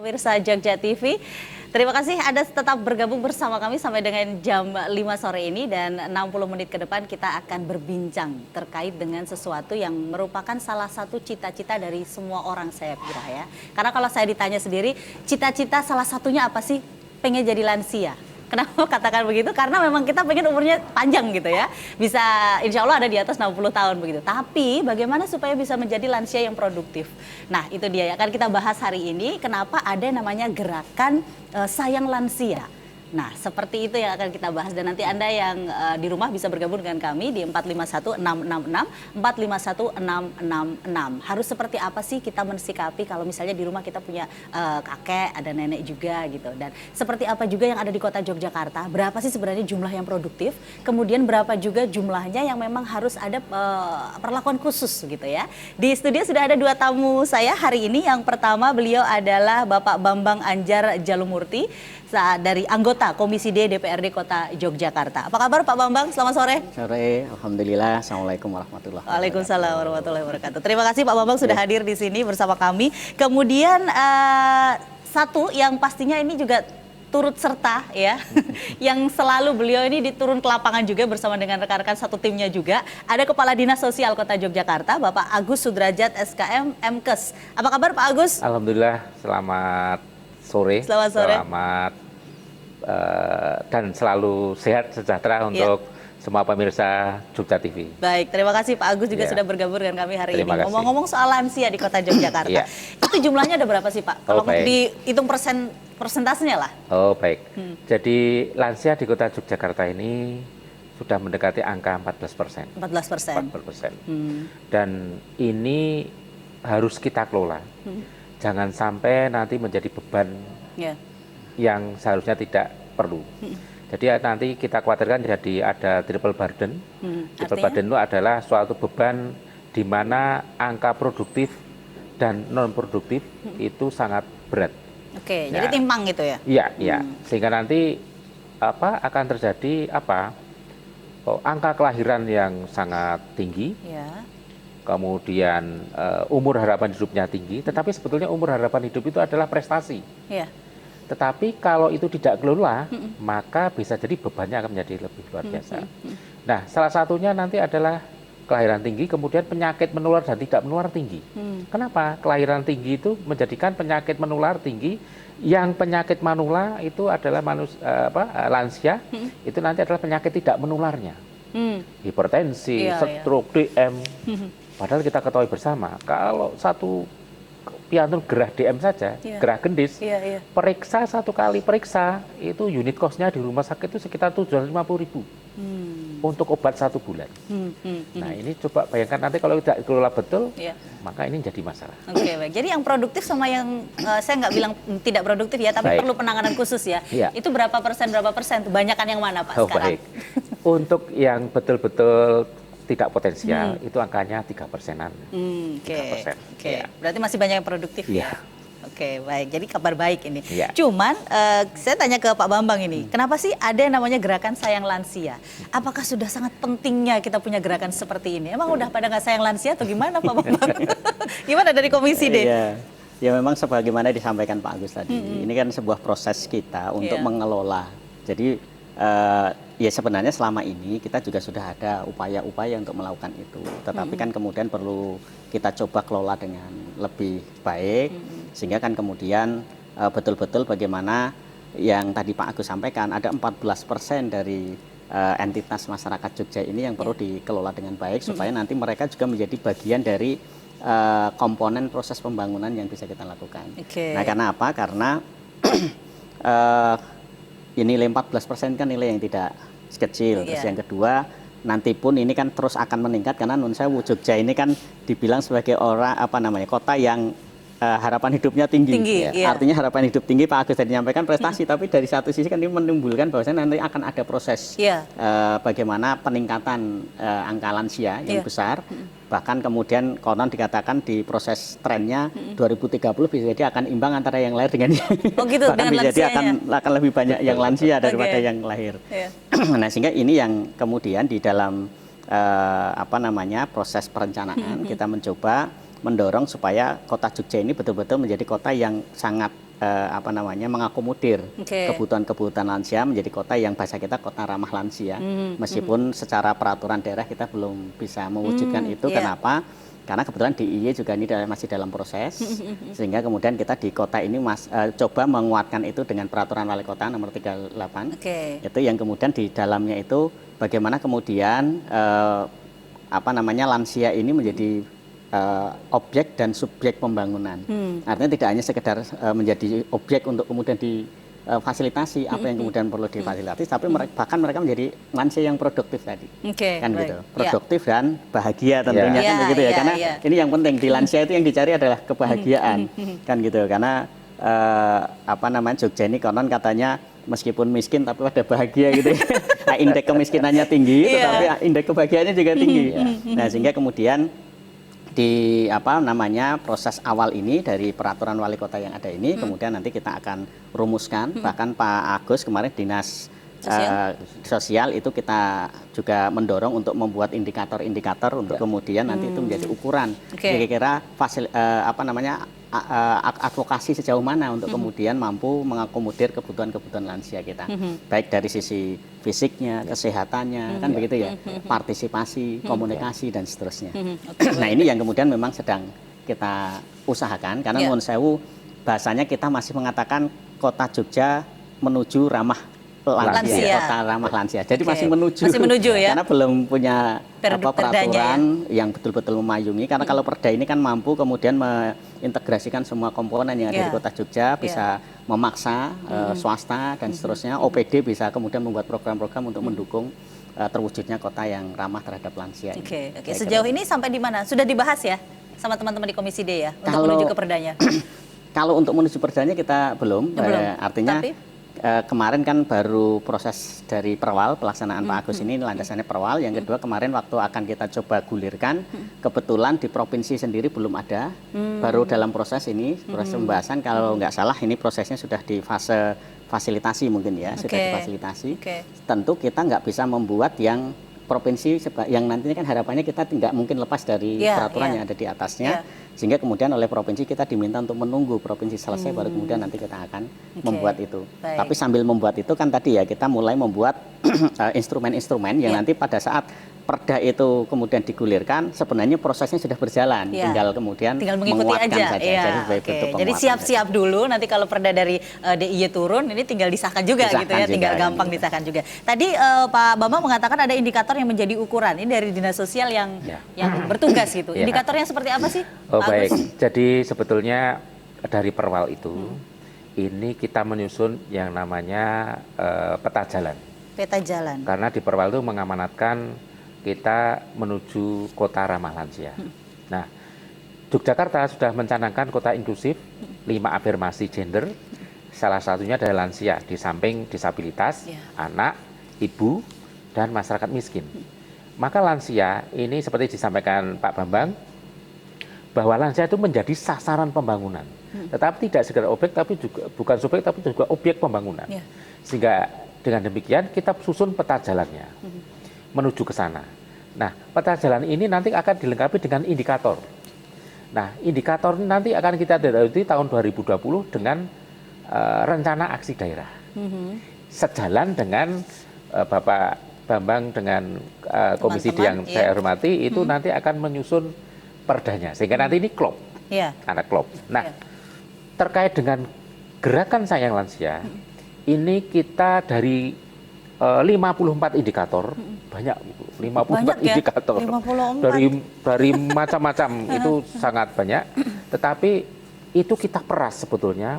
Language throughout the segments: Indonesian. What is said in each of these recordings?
pemirsa Jogja TV. Terima kasih Anda tetap bergabung bersama kami sampai dengan jam 5 sore ini, dan 60 menit ke depan kita akan berbincang terkait dengan sesuatu yang merupakan salah satu cita-cita dari semua orang, saya kira ya. Karena kalau saya ditanya sendiri, cita-cita salah satunya apa sih? Pengen jadi lansia. Kenapa katakan begitu? Karena memang kita pengen umurnya panjang gitu ya. Bisa insya Allah ada di atas 60 tahun begitu. Tapi bagaimana supaya bisa menjadi lansia yang produktif? Nah itu dia yang akan kita bahas hari ini. Kenapa ada namanya gerakan sayang lansia. Nah seperti itu yang akan kita bahas, dan nanti Anda yang di rumah bisa bergabung dengan kami di 451666, 451666. Harus seperti apa sih kita mensikapi kalau misalnya di rumah kita punya kakek, ada nenek juga gitu. Dan seperti apa juga yang ada di kota Yogyakarta, berapa sih sebenarnya jumlah yang produktif, kemudian berapa juga jumlahnya yang memang harus ada perlakuan khusus gitu ya. Di studio sudah ada dua tamu saya hari ini. Yang pertama beliau adalah Bapak Bambang Anjar Jalumurti dari anggota Komisi D DPRD Kota Yogyakarta. Apa kabar Pak Bambang? Selamat sore. Sore, alhamdulillah. Assalamualaikum warahmatullahi wabarakatuh. Waalaikumsalam warahmatullahi wabarakatuh. Terima kasih Pak Bambang sudah hadir di sini bersama kami. Kemudian satu yang pastinya ini juga turut serta ya, yang selalu beliau ini diturun ke lapangan juga bersama dengan rekan-rekan satu timnya juga. Ada Kepala Dinas Sosial Kota Yogyakarta, Bapak Agus Sudrajat SKM Mkes. Apa kabar Pak Agus? Alhamdulillah, selamat sore. Selamat sore. Selamat dan selalu sehat sejahtera untuk semua pemirsa Jogja TV. Baik, terima kasih Pak Agus juga sudah bergabung dengan kami hari ini. Ngomong-ngomong soal lansia di Kota Yogyakarta, itu jumlahnya ada berapa sih Pak? Kalau dihitung persentasenya lah. Oh baik, jadi lansia di Kota Yogyakarta ini sudah mendekati angka 14%. 14%. Dan ini harus kita kelola. Jangan sampai nanti menjadi beban yang seharusnya tidak perlu. Jadi nanti kita khawatirkan jadi ada triple burden. Triple burden itu adalah suatu beban di mana angka produktif dan non produktif itu sangat berat. Oke, jadi timpang gitu ya? Iya, iya. Sehingga nanti akan terjadi angka kelahiran yang sangat tinggi. Kemudian umur harapan hidupnya tinggi, tetapi sebetulnya umur harapan hidup itu adalah prestasi. Tetapi kalau itu tidak kelola, maka bisa jadi bebannya akan menjadi lebih luar biasa. Nah, salah satunya nanti adalah kelahiran tinggi, kemudian penyakit menular dan tidak menular tinggi. Kenapa? Kelahiran tinggi itu menjadikan penyakit menular tinggi, yang penyakit manula itu adalah lansia, itu nanti adalah penyakit tidak menularnya. Hipertensi, stroke, DM. Padahal kita ketahui bersama, kalau satu piantun gerah DM saja, gerah gendis, periksa satu kali periksa, itu unit cost-nya di rumah sakit itu sekitar 750.000 untuk obat 1 bulan. Nah ini coba bayangkan nanti kalau tidak dikelola betul, maka ini jadi masalah. Oke, baik. Jadi yang produktif sama yang saya nggak bilang tidak produktif ya, tapi perlu penanganan khusus ya. Itu berapa persen? Kebanyakan yang mana Pak sekarang? Baik. Untuk yang betul-betul tidak potensial, itu angkanya 3%-an. Oke. Berarti masih banyak yang produktif ya? Oke, baik. Jadi kabar baik ini. Cuman saya tanya ke Pak Bambang ini, kenapa sih ada yang namanya gerakan sayang lansia? Apakah sudah sangat pentingnya kita punya gerakan seperti ini? Emang udah pada nggak sayang lansia atau gimana Pak Bambang? Gimana dari Komisi D? Ya memang sebagaimana disampaikan Pak Agus tadi, ini kan sebuah proses kita untuk mengelola. Jadi ya sebenarnya selama ini kita juga sudah ada upaya-upaya untuk melakukan itu, tetapi kan kemudian perlu kita coba kelola dengan lebih baik, sehingga kan kemudian betul-betul bagaimana yang tadi Pak Agus sampaikan, ada 14% dari entitas masyarakat Jogja ini yang perlu dikelola dengan baik, supaya nanti mereka juga menjadi bagian dari komponen proses pembangunan yang bisa kita lakukan. Nah karena apa? Karena nilai 14% kan nilai yang tidak kecil. Terus yang kedua, nanti pun ini kan terus akan meningkat karena Nun Sewu Jogja ini kan dibilang sebagai kota yang harapan hidupnya tinggi. Artinya harapan hidup tinggi, Pak Agus tadi menyampaikan prestasi, tapi dari satu sisi kan ini menimbulkan bahwasanya nanti akan ada proses bagaimana peningkatan angka lansia yang besar. Bahkan kemudian konon dikatakan di proses trennya 2030 bisa jadi akan imbang antara yang lahir dengan bahkan bisa jadi akan lebih banyak yang lansia daripada yang lahir. Nah sehingga ini yang kemudian di dalam proses perencanaan kita mencoba mendorong supaya kota Jogja ini betul-betul menjadi kota yang sangat apa namanya mengakomodir kebutuhan-kebutuhan lansia menjadi kota yang bahasa kita kota ramah lansia. Meskipun secara peraturan daerah kita belum bisa mewujudkan itu. Kenapa? Karena kebetulan DIY juga ini masih dalam proses, sehingga kemudian kita di kota ini coba menguatkan itu dengan peraturan wali kota nomor 38. Itu yang kemudian di dalamnya itu bagaimana kemudian apa namanya lansia ini menjadi objek dan subjek pembangunan. Artinya tidak hanya sekedar menjadi objek untuk kemudian difasilitasi apa yang kemudian perlu difasilitasi, tapi bahkan mereka menjadi lansia yang produktif tadi. Kan gitu. Produktif dan bahagia tentunya kan begitu ya. Karena ini yang penting di lansia itu yang dicari adalah kebahagiaan. Kan gitu. Karena apa namanya Jogja ini konon katanya meskipun miskin tapi ada bahagia gitu ya. Indeks kemiskinannya tinggi tetapi indeks kebahagiaannya juga tinggi. Nah, sehingga kemudian di apa namanya proses awal ini dari peraturan wali kota yang ada ini kemudian nanti kita akan rumuskan, bahkan Pak Agus kemarin dinas sosial itu kita juga mendorong untuk membuat indikator-indikator untuk kemudian nanti itu menjadi ukuran kira-kira apa namanya advokasi sejauh mana untuk kemudian mampu mengakomodir kebutuhan-kebutuhan lansia kita, baik dari sisi fisiknya, kesehatannya, kan begitu ya, partisipasi, komunikasi dan seterusnya. Nah ini yang kemudian memang sedang kita usahakan karena nuwun sewu bahasanya kita masih mengatakan kota Jogja menuju ramah lansia, kota ramah lansia. Jadi masih menuju ya. Karena belum punya peraturan yang betul-betul memayungi. Karena kalau perda ini kan mampu kemudian mengintegrasikan semua komponen yang ada di kota Jogja, bisa memaksa swasta dan seterusnya. OPD bisa kemudian membuat program-program untuk mendukung terwujudnya kota yang ramah terhadap lansia. Sejauh ini sampai di mana? Sudah dibahas ya sama teman-teman di Komisi D ya untuk menuju ke perdanya? Kalau untuk menuju perdanya kita belum. Artinya kemarin kan baru proses dari perwal pelaksanaan Pak Agus ini landasannya perwal. Yang kedua kemarin waktu akan kita coba gulirkan, kebetulan di provinsi sendiri belum ada, baru dalam proses ini proses pembahasan. Kalau nggak salah ini prosesnya sudah di fase fasilitasi mungkin ya, sudah difasilitasi. Tentu kita nggak bisa membuat yang provinsi yang nantinya kan harapannya kita tidak mungkin lepas dari peraturan yang ada di atasnya, sehingga kemudian oleh provinsi kita diminta untuk menunggu provinsi selesai baru kemudian nanti kita akan membuat itu. Tapi sambil membuat itu kan tadi ya kita mulai membuat instrumen-instrumen yang nanti pada saat perda itu kemudian digulirkan sebenarnya prosesnya sudah berjalan, tinggal kemudian mengikuti aja. Jadi siap-siap dulu nanti kalau perda dari DIY turun ini tinggal disahkan juga disahkan gitu ya, tinggal gampang disahkan juga. Tadi Pak Bambang mengatakan ada indikator yang menjadi ukuran ini dari dinas sosial yang bertugas gitu. Indikatornya seperti apa sih? Baik. Jadi sebetulnya dari perwal itu ini kita menyusun yang namanya peta jalan. Peta jalan. Karena di perwal itu mengamanatkan kita menuju kota ramah lansia. Nah, Yogyakarta sudah mencanangkan kota inklusif, 5 afirmasi gender, salah satunya adalah lansia, di samping disabilitas, anak, ibu, dan masyarakat miskin. Maka lansia ini seperti disampaikan Pak Bambang, bahwa lansia itu menjadi sasaran pembangunan. Tetapi tidak sekedar objek, tapi juga bukan subjek, tapi juga objek pembangunan. Sehingga dengan demikian kita susun peta jalannya menuju ke sana. Nah, peta jalan ini nanti akan dilengkapi dengan indikator. Nah, indikator ini nanti akan kita dalami tahun 2020 dengan rencana aksi daerah. Sejalan dengan Bapak Bambang dengan Komisi D yang saya hormati, itu nanti akan menyusun perdanya. Sehingga nanti ini klop, anak klop. Nah, terkait dengan gerakan sayang lansia, ini kita dari 54 indikator, banyak 54 indikator 54. dari macam-macam itu sangat banyak, tetapi itu kita peras sebetulnya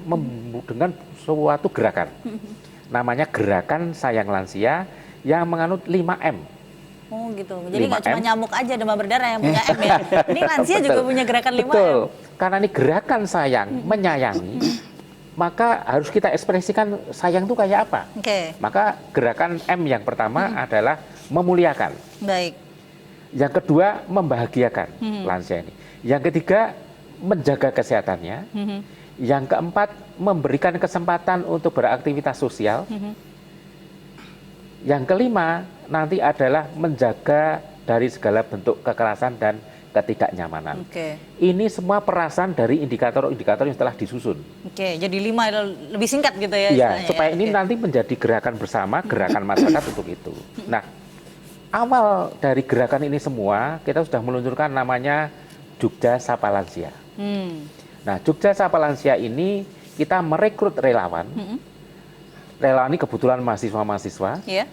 dengan suatu gerakan, namanya gerakan sayang lansia yang menganut 5M. Oh gitu, jadi nggak cuma nyamuk aja demam berdarah yang punya M ya, ini lansia juga punya gerakan 5M. Betul, karena ini gerakan sayang, menyayangi, maka harus kita ekspresikan sayang itu kayak apa. Maka gerakan M yang pertama adalah memuliakan. Baik. Yang kedua membahagiakan lansia ini. Yang ketiga menjaga kesehatannya. Yang keempat memberikan kesempatan untuk beraktivitas sosial. Yang kelima nanti adalah menjaga dari segala bentuk kekerasan dan ketidaknyamanan. Oke. Ini semua perasaan dari indikator-indikator yang telah disusun. Oke, jadi 5 lebih singkat gitu ya? Ya, istilahnya supaya ya? ini Oke. nanti menjadi gerakan bersama, gerakan masyarakat untuk itu. Nah, awal dari gerakan ini semua, kita sudah meluncurkan namanya Jogja Sapa Lansia. Nah, Jogja Sapa Lansia ini kita merekrut relawan. Relawan ini kebetulan mahasiswa-mahasiswa. Iya.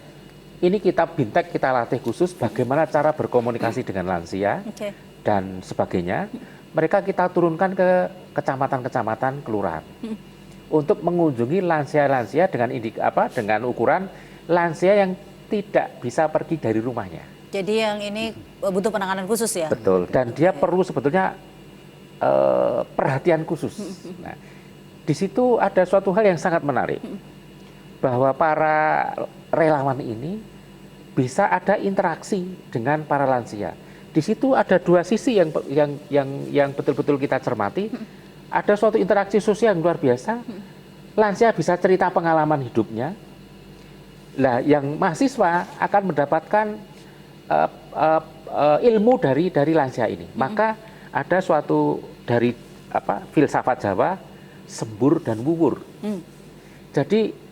Ini kita bintek, kita latih khusus bagaimana cara berkomunikasi dengan lansia Oke. dan sebagainya. Mereka kita turunkan ke kecamatan-kecamatan, kelurahan untuk mengunjungi lansia-lansia dengan ukuran lansia yang tidak bisa pergi dari rumahnya. Jadi yang ini butuh penanganan khusus ya? Betul. Dan dia perlu sebetulnya perhatian khusus. Nah, di situ ada suatu hal yang sangat menarik. Bahwa para relawan ini bisa ada interaksi dengan para lansia. Di situ ada dua sisi yang betul-betul kita cermati. Ada suatu interaksi sosial yang luar biasa. Lansia bisa cerita pengalaman hidupnya. Lah, yang mahasiswa akan mendapatkan ilmu dari lansia ini. Maka ada suatu dari filsafat Jawa, sembur dan wuwur. Jadi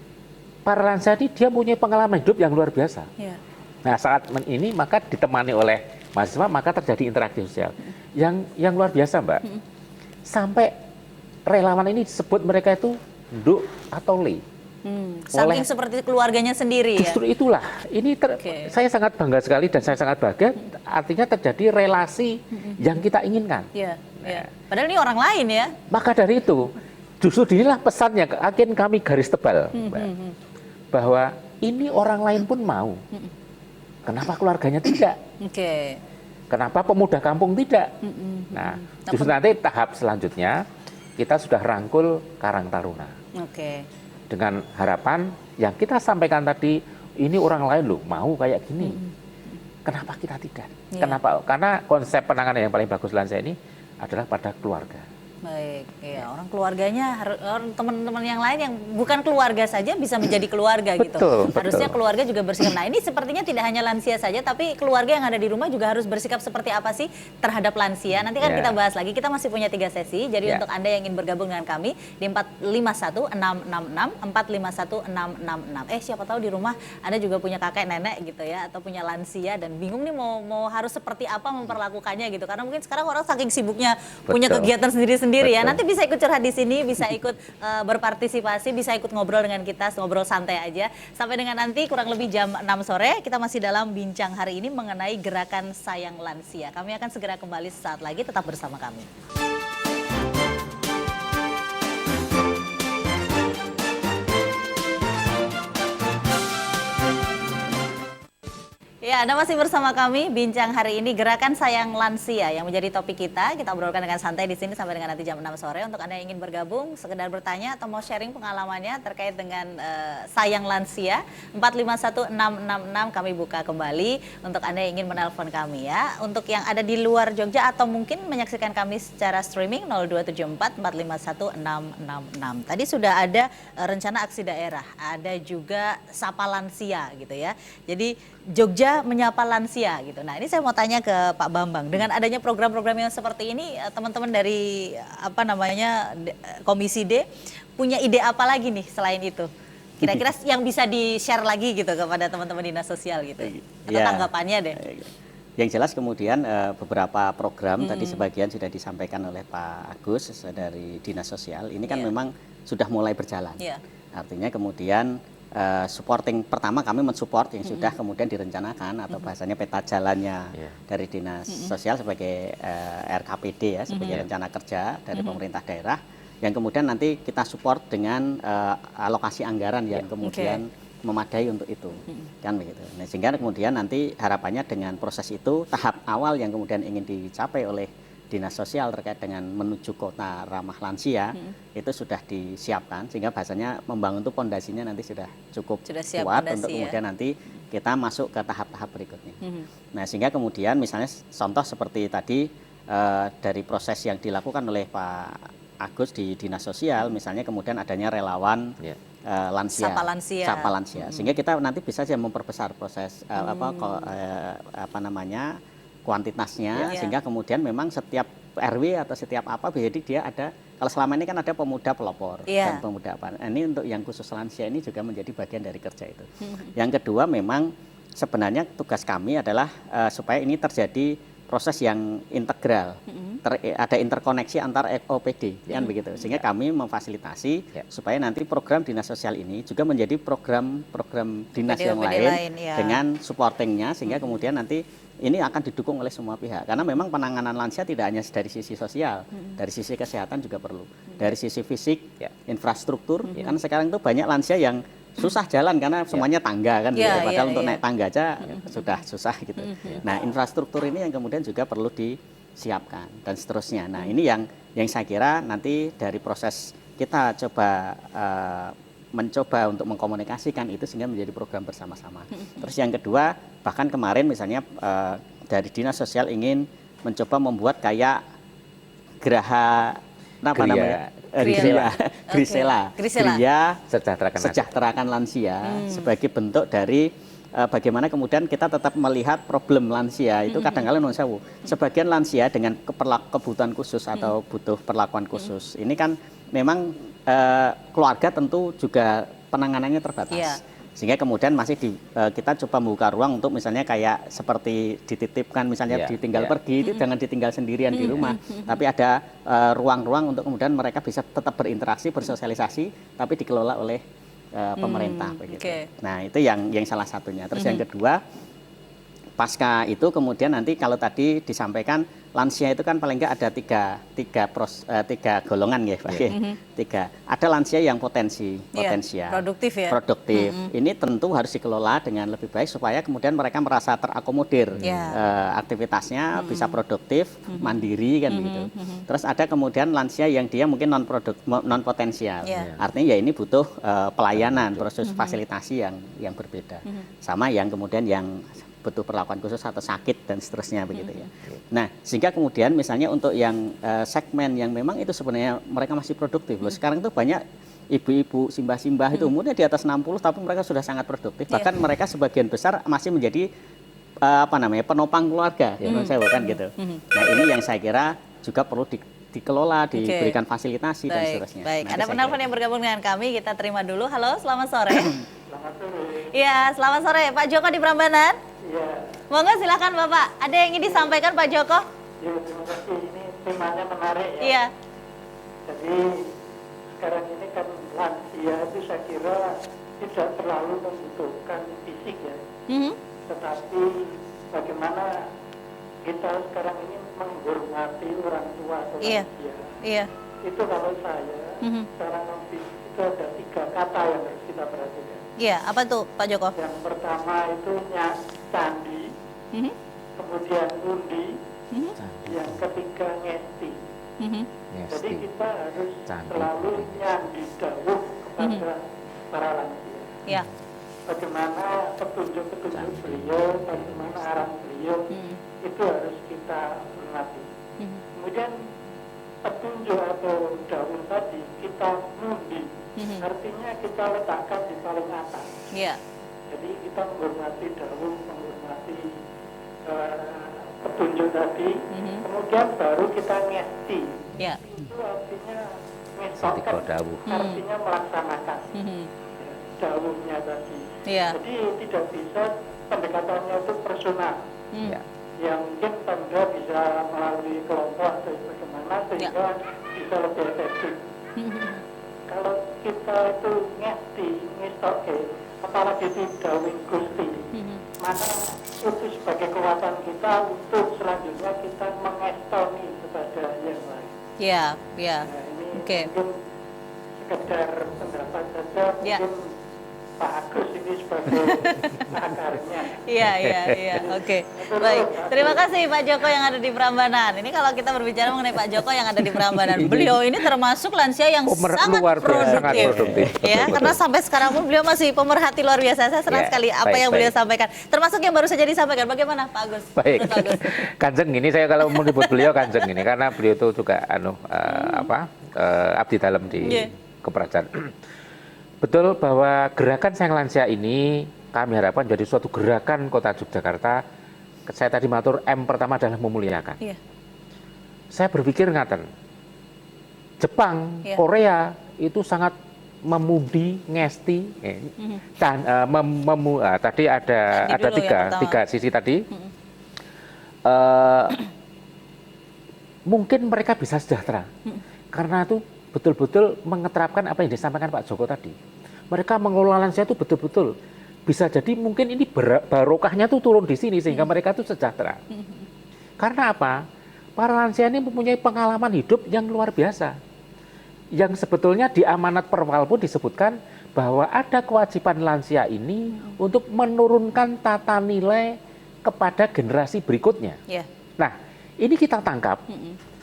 para lansia ini dia punya pengalaman hidup yang luar biasa. Iya. Nah, saat ini maka ditemani oleh mahasiswa, maka terjadi interaksi sosial yang luar biasa, Mbak. Sampai relawan ini disebut mereka itu nduk atau le. Saking seperti keluarganya sendiri ya? Justru itulah, ini saya sangat bangga sekali dan saya sangat bahagia, artinya terjadi relasi yang kita inginkan. Iya. Iya. Padahal ini orang lain ya? Maka dari itu, justru inilah pesannya, akan kami garis tebal, Mbak, bahwa ini orang lain pun mau. Kenapa keluarganya tidak? Oke. Kenapa pemuda kampung tidak? Nah, justru nanti tahap selanjutnya kita sudah rangkul Karang Taruna. Oke. Dengan harapan yang kita sampaikan tadi, ini orang lain loh mau kayak gini. Kenapa kita tidak? Iya. Kenapa? Karena konsep penanganan yang paling bagus lansia ini adalah pada keluarga. Baik, ya orang keluarganya, teman-teman yang lain yang bukan keluarga saja bisa menjadi keluarga gitu. Betul, Harusnya betul. keluarga juga bersikap. Nah ini sepertinya tidak hanya lansia saja, tapi keluarga yang ada di rumah juga harus bersikap seperti apa sih terhadap lansia. Nanti kan Ya. kita bahas lagi. Kita masih punya 3 sesi. Jadi Ya. untuk Anda yang ingin bergabung dengan kami di 451-666, 451-666. Siapa tahu di rumah Anda juga punya kakek nenek gitu ya, atau punya lansia dan bingung nih mau harus seperti apa memperlakukannya gitu. Karena mungkin sekarang orang saking sibuknya punya Betul. kegiatan sendiri-sendiri ya. Betul. Nanti bisa ikut curhat di sini, bisa ikut berpartisipasi, bisa ikut ngobrol dengan kita, ngobrol santai aja. Sampai dengan nanti kurang lebih jam 6 sore, kita masih dalam bincang hari ini mengenai gerakan Sayang Lansia. Kami akan segera kembali sesaat lagi, tetap bersama kami. Ya, Anda masih bersama kami, bincang hari ini Gerakan Sayang Lansia yang menjadi topik kita. Kita obrolkan dengan santai di sini sampai dengan nanti jam 6 sore. Untuk Anda yang ingin bergabung, sekedar bertanya atau mau sharing pengalamannya terkait dengan Sayang Lansia, 451666 kami buka kembali untuk Anda yang ingin menelpon kami ya. Untuk yang ada di luar Jogja atau mungkin menyaksikan kami secara streaming 0274 451666. Tadi sudah ada rencana aksi daerah, ada juga Sapa Lansia gitu ya. Jadi Jogja menyapa lansia gitu. Nah ini saya mau tanya ke Pak Bambang. Dengan adanya program-program yang seperti ini, teman-teman dari Komisi D punya ide apa lagi nih selain itu? Kira-kira yang bisa di-share lagi gitu kepada teman-teman dinas sosial gitu. Atau Ya. tanggapannya deh. Yang jelas kemudian beberapa program tadi sebagian sudah disampaikan oleh Pak Agus dari Dinas Sosial. Ini kan Iya. memang sudah mulai berjalan. Iya. Artinya kemudian supporting pertama kami mensupport yang sudah kemudian direncanakan atau bahasanya peta jalannya dari Dinas Sosial sebagai RKPD ya, sebagai rencana kerja dari pemerintah daerah, yang kemudian nanti kita support dengan alokasi anggaran yang kemudian memadai untuk itu, kan begitu. Nah, sehingga kemudian nanti harapannya dengan proses itu tahap awal yang kemudian ingin dicapai oleh Dinas Sosial terkait dengan menuju kota ramah lansia itu sudah disiapkan, sehingga bahasanya membangun itu pondasinya nanti sudah cukup siap kuat pondasi, untuk kemudian nanti kita masuk ke tahap-tahap berikutnya. Nah, sehingga kemudian misalnya contoh seperti tadi dari proses yang dilakukan oleh Pak Agus di Dinas Sosial, misalnya kemudian adanya relawan lansia, Sapa lansia. sehingga kita nanti bisa saja memperbesar proses kuantitasnya, sehingga kemudian memang setiap RW atau setiap apa, jadi dia ada, kalau selama ini kan ada pemuda pelopor dan pemuda apa. Nah, ini untuk yang khusus lansia ini juga menjadi bagian dari kerja itu. Yang kedua memang sebenarnya tugas kami adalah supaya ini terjadi proses yang integral, ada interkoneksi antar OPD, kan begitu. Sehingga kami memfasilitasi supaya nanti program dinas sosial ini juga menjadi program dinas yang lain dengan supportingnya, sehingga kemudian nanti ini akan didukung oleh semua pihak. Karena memang penanganan lansia tidak hanya dari sisi sosial, dari sisi kesehatan juga perlu, dari sisi fisik, infrastruktur. Kan sekarang itu banyak lansia yang susah jalan karena semuanya tangga kan, padahal untuk naik tangga aja sudah susah gitu. Nah, infrastruktur ini yang kemudian juga perlu disiapkan dan seterusnya. Nah, ini yang saya kira nanti dari proses kita coba mencoba untuk mengkomunikasikan itu sehingga menjadi program bersama-sama. Terus yang kedua, bahkan kemarin misalnya dari dinas sosial ingin mencoba membuat kayak geraha apa namanya? Grisela, sejahterakan lansia sebagai bentuk dari bagaimana kemudian kita tetap melihat problem lansia itu kadang-kadang sebagian lansia dengan kebutuhan khusus atau butuh perlakuan khusus. Ini kan memang keluarga tentu juga penanganannya terbatas. Sehingga kemudian masih kita coba membuka ruang untuk misalnya kayak seperti dititipkan misalnya ditinggal pergi, itu jangan ditinggal sendirian di rumah, tapi ada ruang-ruang untuk kemudian mereka bisa tetap berinteraksi, bersosialisasi, tapi dikelola oleh pemerintah begitu. Nah, itu yang salah satunya. Terus yang kedua, pasca itu kemudian nanti kalau tadi disampaikan lansia itu kan paling nggak ada tiga golongan ya, Pak. Tiga. Ada lansia yang potensial, produktif. Ini tentu harus dikelola dengan lebih baik supaya kemudian mereka merasa terakomodir aktivitasnya, bisa produktif, mandiri kan begitu. Terus ada kemudian lansia yang dia mungkin non potensial. Artinya ya ini butuh pelayanan, proses fasilitasi yang berbeda. Sama yang kemudian yang butuh perlakuan khusus atau sakit dan seterusnya begitu ya. Nah, sehingga kemudian misalnya untuk yang segmen yang memang itu sebenarnya mereka masih produktif loh. Sekarang itu banyak ibu-ibu simbah-simbah itu umurnya di atas 60 tapi mereka sudah sangat produktif. Bahkan mereka sebagian besar masih menjadi penopang keluarga saya bukan gitu. Nah, ini yang saya kira juga perlu dikelola, diberikan fasilitasi dan seterusnya. Baik, nah, ada penelpon yang bergabung dengan kami, kita terima dulu. Halo, selamat sore. Selamat sore. Iya, selamat sore. Pak Joko di Prambanan. Iya. Monggo silakan Bapak. Ada yang ingin disampaikan Pak Joko? Ya, terima kasih. Ini temanya menarik ya. Iya. Jadi sekarang ini kan lansia itu saya kira tidak terlalu membutuhkan fisik ya. Tetapi bagaimana kita sekarang ini menghormati orang tua atau lansia. Iya. Itu kalau saya secara non-fisik itu ada 3 kata yang harus kita perhatikan. Iya, apa tuh Pak Joko? Yang pertama itu candi, kemudian undi, yang ketiga ngesti. Jadi kita harus selalu nyandi dawuh kepada para lansia. Bagaimana petunjuk-petunjuk beliau, bagaimana arahan beliau, itu harus kita hormati. Kemudian petunjuk atau dawuh tadi kita undi. Artinya kita letakkan di paling atas. Jadi kita menghormati dawuh, menghormati petunjuk tadi, kemudian baru kita ngesti. Itu artinya ngestokan, artinya melaksanakan dawuhnya tadi. Jadi tidak bisa pendekatannya itu personal. Yang mungkin Pemda bisa melalui kelompok atau bagaimana sehingga bisa lebih efektif. Kalau kita itu ngestoke, apalagi di dawing Gusti, maka itu sebagai kekuatan kita untuk selanjutnya kita mengestoni kepada yang lain. Nah, ini mungkin sekedar pendapat saja, mungkin Pak Agus ini sebagai akarnya. Oke. Baik, terima kasih Pak Joko yang ada di Prambanan. Ini kalau kita berbicara mengenai Pak Joko yang ada di Prambanan, beliau ini termasuk lansia yang sangat produktif. Ya, karena sampai sekarang pun beliau masih pemerhati luar biasa. Saya senang sekali apa yang beliau sampaikan. Termasuk yang baru saja disampaikan. Bagaimana Pak Agus? Baik. Kanjeng ini saya kalau menyebut beliau Kanjeng ini karena beliau itu juga abdi dalam di keperajaan. Betul bahwa gerakan Sang Lansia ini kami harapkan jadi suatu gerakan Kota Yogyakarta saya tadi matur M pertama adalah memuliakan. Iya. Saya berpikir ngaten. Jepang, Iya. Korea itu sangat memuji, ngesti, dan tadi ada dulu yang pertama. tiga sisi tadi. Mungkin mereka bisa sejahtera karena itu betul-betul mengeterapkan apa yang disampaikan Pak Joko tadi. Mereka mengelola lansia itu betul-betul bisa jadi mungkin ini barokahnya tuh turun di sini sehingga mereka tuh sejahtera. Karena apa? Para lansia ini mempunyai pengalaman hidup yang luar biasa. Yang sebetulnya di amanat Perwal pun disebutkan bahwa ada kewajiban lansia ini untuk menurunkan tata nilai kepada generasi berikutnya. Yeah. Nah, ini kita tangkap.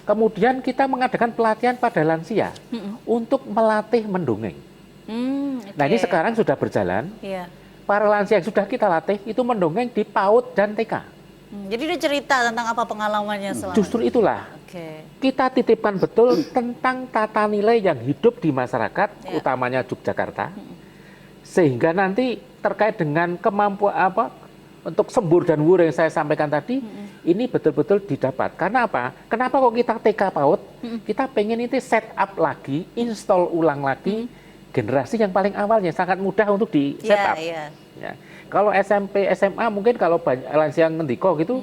Kemudian kita mengadakan pelatihan pada lansia untuk melatih mendongeng. Okay. Nah, ini sekarang sudah berjalan. Yeah. Para lansia yang sudah kita latih itu mendongeng di PAUD dan TK. Jadi dia cerita tentang apa pengalamannya selama. Justru itulah Okay. kita titipkan betul tentang tata nilai yang hidup di masyarakat, Ya. utamanya Yogyakarta, sehingga nanti terkait dengan kemampuan apa untuk sembur dan wur yang saya sampaikan tadi, ini betul-betul didapat. Karena apa? Kenapa kok kita TK PAUD? Kita pengen itu set up lagi, install ulang lagi generasi yang paling awalnya, sangat mudah untuk di set up. Yeah. Ya. Kalau SMP, SMA mungkin kalau banyak lansia ngendiko gitu,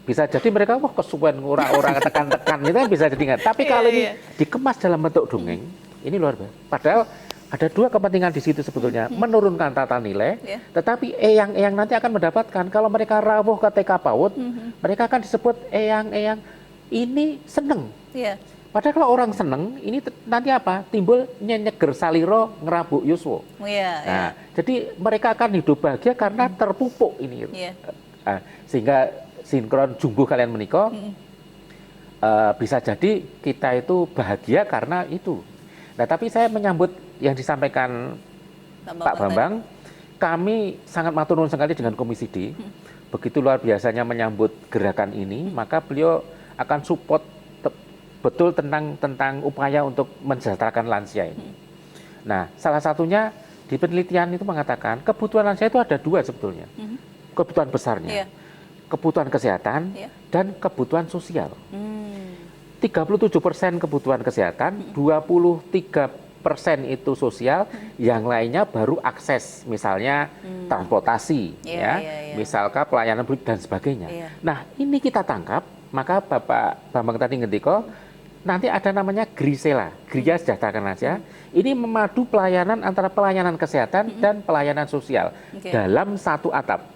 bisa jadi mereka wah kesuwen orang-orang tekan-tekan itu kan bisa jadi nggak. Tapi kalau ini dikemas dalam bentuk dongeng, ini luar biasa. Padahal ada dua kepentingan di situ sebetulnya, menurunkan tata nilai, tetapi eyang-eyang nanti akan mendapatkan kalau mereka rawuh ke TK PAUD, mereka akan disebut eyang-eyang ini seneng. Yeah. Padahal kalau orang seneng, ini nanti apa? Timbul nyenyeger saliro ngerabuk yuswo. Nah, jadi mereka akan hidup bahagia karena terpupuk ini. Sehingga sinkron jumbuh kalian menikah, bisa jadi kita itu bahagia karena itu. Nah, tapi saya menyambut yang disampaikan Pak Bambang, kami sangat matur nuwun sekali dengan Komisi D. Begitu luar biasanya menyambut gerakan ini, maka beliau akan support betul tentang upaya untuk mensejahterakan lansia ini. Nah, salah satunya di penelitian itu mengatakan kebutuhan lansia itu ada dua sebetulnya. Kebutuhan besarnya. Kebutuhan kesehatan dan kebutuhan sosial. 37% kebutuhan kesehatan, 23% itu sosial, yang lainnya baru akses, misalnya transportasi, misalkan pelayanan publik dan sebagainya. Nah, ini kita tangkap, maka Bapak Bambang tadi ngendiko, nanti ada namanya Grisela, Gria Sejahterakan Lansia. Ini memadu pelayanan antara pelayanan kesehatan dan pelayanan sosial dalam satu atap.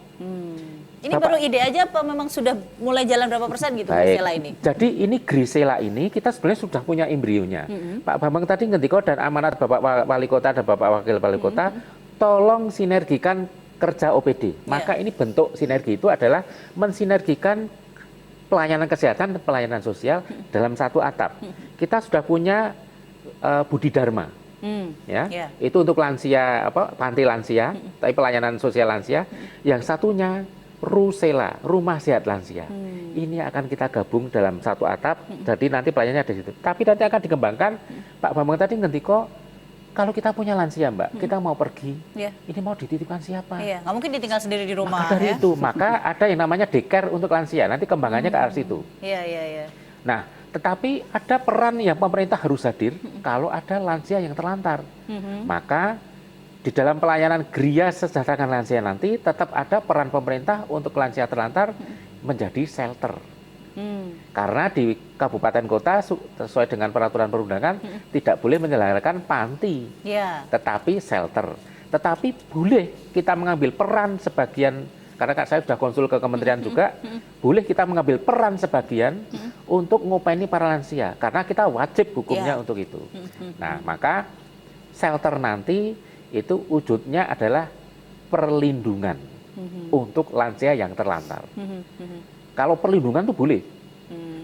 Ini baru ide aja apa memang sudah mulai jalan berapa persen gitu Grisela ini? Jadi ini Grisela ini kita sebenarnya sudah punya embrionya. Pak Bambang tadi ngendiko dan amanat Bapak Wali Kota dan Bapak Wakil Wali Kota, tolong sinergikan kerja OPD. Maka ini bentuk sinergi itu adalah mensinergikan pelayanan kesehatan dan pelayanan sosial dalam satu atap. Kita sudah punya Budi Dharma. Itu untuk lansia, panti lansia, tapi pelayanan sosial lansia. Yang satunya Rusela, Rumah Sehat Lansia. Ini akan kita gabung dalam satu atap, jadi nanti pelayanannya ada di situ. Tapi nanti akan dikembangkan, Pak Bambang tadi ngendiko, kalau kita punya lansia Mbak, kita mau pergi, ini mau dititipkan siapa? Nggak mungkin ditinggal sendiri di rumah. Maka dari itu, maka ada yang namanya daycare untuk lansia, nanti kembangannya ke arah situ. Nah, tetapi ada peran yang pemerintah harus hadir kalau ada lansia yang terlantar. Maka di dalam pelayanan Gria Sejahterakan Lansia nanti tetap ada peran pemerintah untuk lansia terlantar menjadi shelter. Karena di kabupaten kota sesuai dengan peraturan perundangan tidak boleh menyelenggarakan panti, tetapi shelter. Tetapi boleh kita mengambil peran sebagian, karena saya sudah konsul ke kementerian juga, boleh kita mengambil peran sebagian untuk ngopeni para lansia, karena kita wajib hukumnya untuk itu. Nah, maka shelter nanti itu wujudnya adalah perlindungan untuk lansia yang terlantar. Kalau perlindungan itu boleh,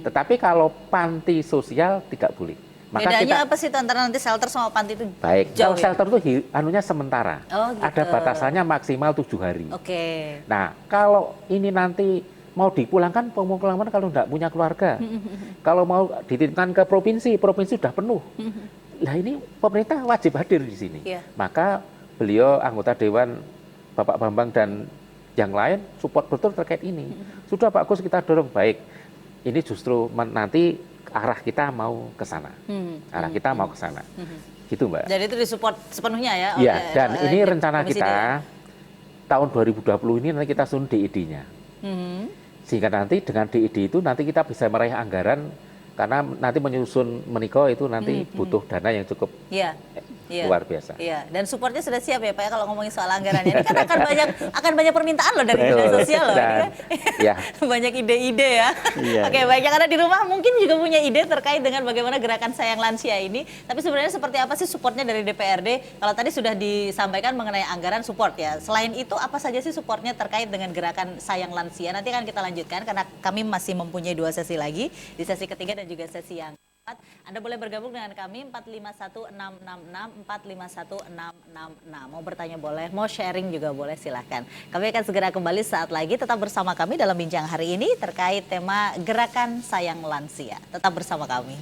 tetapi kalau panti sosial tidak boleh. Maka bedanya apa sih antara nanti shelter sama panti itu? Baik, kalau shelter itu anunya sementara, gitu. Ada batasannya maksimal 7 hari. Nah, kalau ini nanti mau dipulangkan, pemulangan kalau tidak punya keluarga, kalau mau dititipkan ke provinsi, provinsi sudah penuh. Nah, ini pemerintah wajib hadir di sini. Maka beliau anggota Dewan Bapak Bambang dan yang lain support betul terkait ini. Sudah Pak Gus, kita dorong baik. Ini justru nanti arah kita mau ke sana. Arah kita mau ke sana. Gitu Mbak. Jadi itu disupport sepenuhnya ya? Iya, dan ini rencana kita tahun 2020 ini nanti kita susun DID-nya. Sehingga nanti dengan DID itu nanti kita bisa meraih anggaran, karena nanti menyusun meniko itu nanti butuh dana yang cukup luar biasa. Iya, dan supportnya sudah siap ya Pak ya kalau ngomongin soal anggarannya. Ini kan akan banyak permintaan loh dari dinas sosial loh. Dan, ya. Banyak ide-ide ya. Oke, baik, yang ada di rumah mungkin juga punya ide terkait dengan bagaimana gerakan Sayang Lansia ini. Tapi sebenarnya seperti apa sih supportnya dari DPRD? Kalau tadi sudah disampaikan mengenai anggaran support ya. Selain itu apa saja sih supportnya terkait dengan gerakan Sayang Lansia? Nanti akan kita lanjutkan karena kami masih mempunyai 2 sesi lagi, di sesi ketiga dan juga sesi yang keempat. Anda boleh bergabung dengan kami 451666 451666. Mau bertanya boleh, mau sharing juga boleh, silahkan. Kami akan segera kembali saat lagi. Tetap bersama kami dalam bincang hari ini terkait tema gerakan Sayang Lansia. Tetap bersama kami.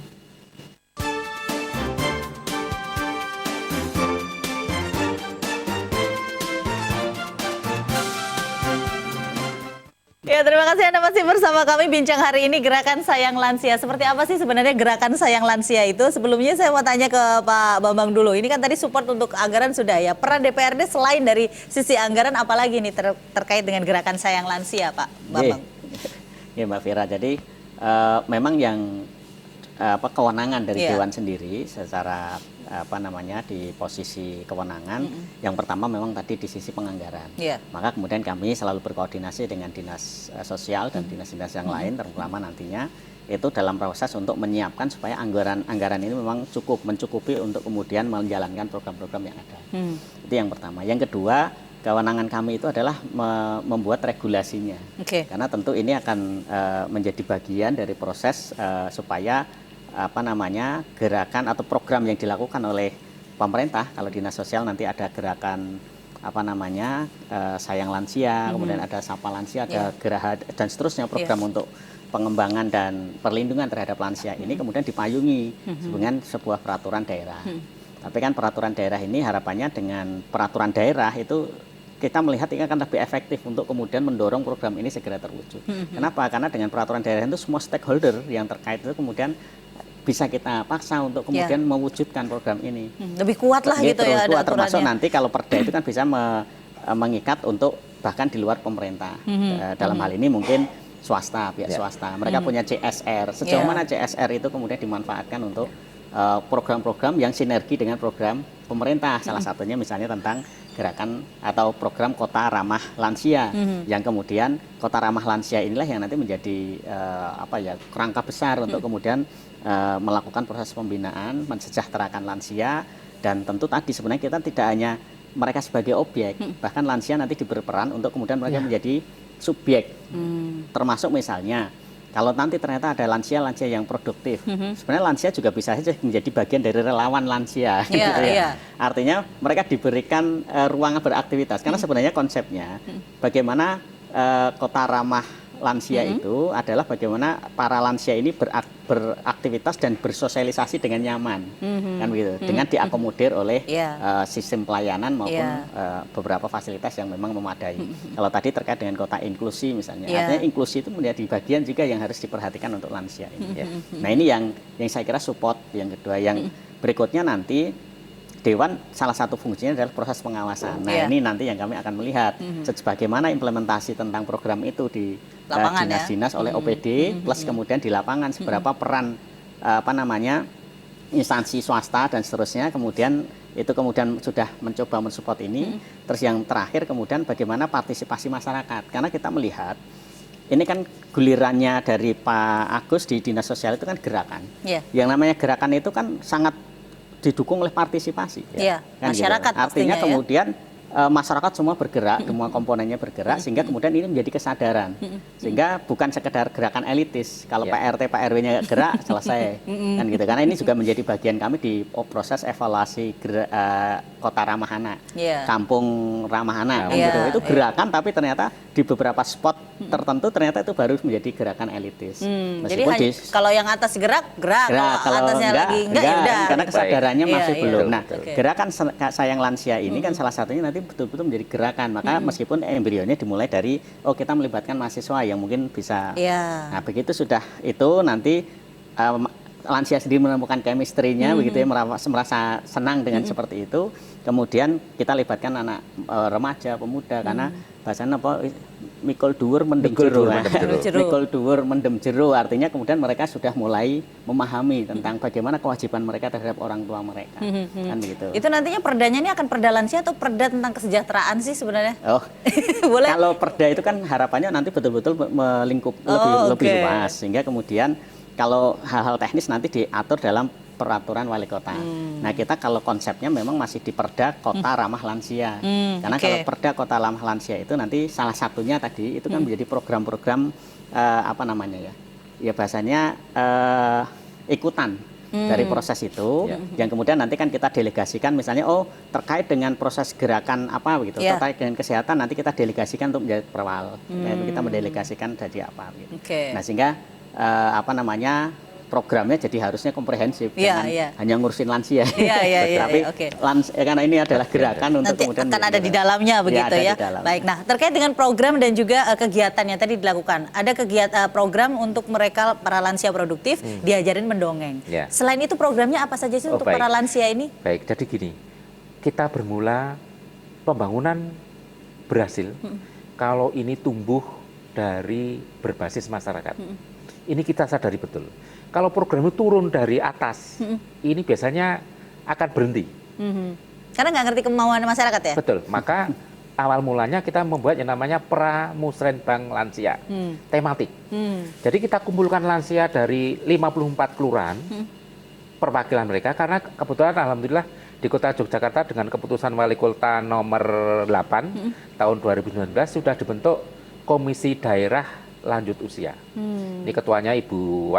Ya, terima kasih Anda masih bersama kami bincang hari ini gerakan Sayang Lansia. Seperti apa sih sebenarnya gerakan Sayang Lansia itu? Sebelumnya saya mau tanya ke Pak Bambang dulu. Ini kan tadi support untuk anggaran sudah ya. Peran DPRD selain dari sisi anggaran apalagi nih terkait dengan gerakan Sayang Lansia, Pak Bambang? Ya Mbak Fira, jadi memang yang kewenangan dari Dewan sendiri secara di posisi kewenangan yang pertama memang tadi di sisi penganggaran. Maka kemudian kami selalu berkoordinasi dengan dinas sosial dan dinas-dinas yang lain, terutama nantinya itu dalam proses untuk menyiapkan supaya anggaran ini memang mencukupi untuk kemudian menjalankan program-program yang ada. Itu yang pertama. Yang kedua, kewenangan kami itu adalah membuat regulasinya. Karena tentu ini akan menjadi bagian dari proses supaya gerakan atau program yang dilakukan oleh pemerintah. Kalau dinas sosial nanti ada gerakan Sayang Lansia, kemudian ada Sapa Lansia, ada Geraha dan seterusnya, program untuk pengembangan dan perlindungan terhadap lansia ini kemudian dipayungi dengan sebuah peraturan daerah. Tapi kan peraturan daerah ini harapannya dengan peraturan daerah itu kita melihat ini akan lebih efektif untuk kemudian mendorong program ini segera terwujud. Kenapa? Karena dengan peraturan daerah itu semua stakeholder yang terkait itu kemudian bisa kita paksa untuk kemudian mewujudkan program ini. Lebih kuat lah gitu ya ada aturannya. Termasuk nanti kalau perda itu kan bisa mengikat untuk bahkan di luar pemerintah. Dalam hal ini mungkin swasta, pihak swasta. Mereka punya CSR. Sejauh mana CSR itu kemudian dimanfaatkan untuk program-program yang sinergi dengan program pemerintah. Salah satunya misalnya tentang gerakan atau program Kota Ramah Lansia, yang kemudian Kota Ramah Lansia inilah yang nanti menjadi kerangka besar untuk kemudian melakukan proses pembinaan, mensejahterakan lansia, dan tentu tadi sebenarnya kita tidak hanya mereka sebagai objek, bahkan lansia nanti diberi peran untuk kemudian mereka menjadi subjek, termasuk misalnya kalau nanti ternyata ada lansia-lansia yang produktif, sebenarnya lansia juga bisa saja menjadi bagian dari relawan lansia. Artinya mereka diberikan ruang beraktivitas, karena sebenarnya konsepnya bagaimana Kota Ramah Lansia itu adalah bagaimana para lansia ini beraktivitas dan bersosialisasi dengan nyaman, kan begitu, dengan diakomodir oleh sistem pelayanan maupun beberapa fasilitas yang memang memadai. Kalau tadi terkait dengan kota inklusi misalnya, artinya inklusi itu menjadi bagian juga yang harus diperhatikan untuk lansia ini. Nah ini yang saya kira support. Yang kedua, yang berikutnya nanti Dewan salah satu fungsinya adalah proses pengawasan. Nah ini nanti yang kami akan melihat sebagaimana implementasi tentang program itu di dinas-dinas oleh OPD, plus kemudian di lapangan seberapa peran instansi swasta dan seterusnya, kemudian itu kemudian sudah mencoba mensupport ini. Terus yang terakhir kemudian bagaimana partisipasi masyarakat, karena kita melihat ini kan gulirannya dari Pak Agus di dinas sosial itu kan gerakan. Yang namanya gerakan itu kan sangat didukung oleh partisipasi, kan masyarakat gitu. Artinya kemudian masyarakat semua bergerak, semua komponennya bergerak, sehingga kemudian ini menjadi kesadaran, sehingga bukan sekedar gerakan elitis. Kalau Pak RT, Pak RW-nya gerak, selesai, kan gitu. Karena ini juga menjadi bagian kami di proses evaluasi Kota Ramah Anak, Kampung Ramah Anak, gitu. Itu gerakan, tapi ternyata di beberapa spot tertentu ternyata itu baru menjadi gerakan elitis. Jadi kalau yang atas gerak, kalau atasnya lagi enggak, ya udah. Karena kesadarannya masih belum. Nah, gerakan Sayang Lansia ini kan salah satunya nanti nanti betul-betul menjadi gerakan. Maka meskipun embrionya dimulai dari kita melibatkan mahasiswa yang mungkin bisa. Nah, begitu sudah itu nanti lansia sendiri menemukan chemistry-nya begitu ya, merasa senang dengan seperti itu. Kemudian kita libatkan anak remaja, pemuda karena bahasanya apa? Mikul dhuwur mendem jero. Mikul dhuwur mendem jero artinya kemudian mereka sudah mulai memahami tentang bagaimana kewajiban mereka terhadap orang tua mereka. Kan begitu. Itu nantinya perdanya ini akan perda lansia atau perda tentang kesejahteraan sih sebenarnya? Boleh. Kalau perda itu kan harapannya nanti betul-betul melingkup lebih luas sehingga kemudian kalau hal-hal teknis nanti diatur dalam peraturan wali kota. Nah, kita kalau konsepnya memang masih di Perda Kota Ramah Lansia. Karena kalau Perda Kota Ramah Lansia itu nanti salah satunya tadi itu kan menjadi program-program apa namanya ya? Ya bahasanya ikutan dari proses itu yang kemudian nanti kan kita delegasikan misalnya terkait dengan proses gerakan apa begitu, terkait dengan kesehatan nanti kita delegasikan untuk menjadi perwal. Kita mendelegasikan jadi apa gitu. Nah, sehingga apa namanya programnya jadi harusnya komprehensif, jangan hanya ngurusin lansia. Tapi karena ini adalah gerakan untuk nanti kemudian akan ada di dalamnya begitu ya. Baik, nah terkait dengan program dan juga kegiatan yang tadi dilakukan, ada kegiatan program untuk mereka para lansia produktif diajarin mendongeng. Selain itu programnya apa saja sih untuk para lansia ini? Baik, jadi gini, kita bermula pembangunan berhasil kalau ini tumbuh dari berbasis masyarakat. Ini kita sadari betul. Kalau program itu turun dari atas, ini biasanya akan berhenti. Karena nggak ngerti kemauan masyarakat ya? Betul, maka awal mulanya kita membuat yang namanya Pramusrenbang Lansia, tematik. Jadi kita kumpulkan lansia dari 54 kelurahan, perwakilan mereka, karena kebetulan alhamdulillah di Kota Yogyakarta dengan keputusan Wali Kota nomor 8 tahun 2019 sudah dibentuk Komisi Daerah Lanjut Usia. Ini ketuanya Ibu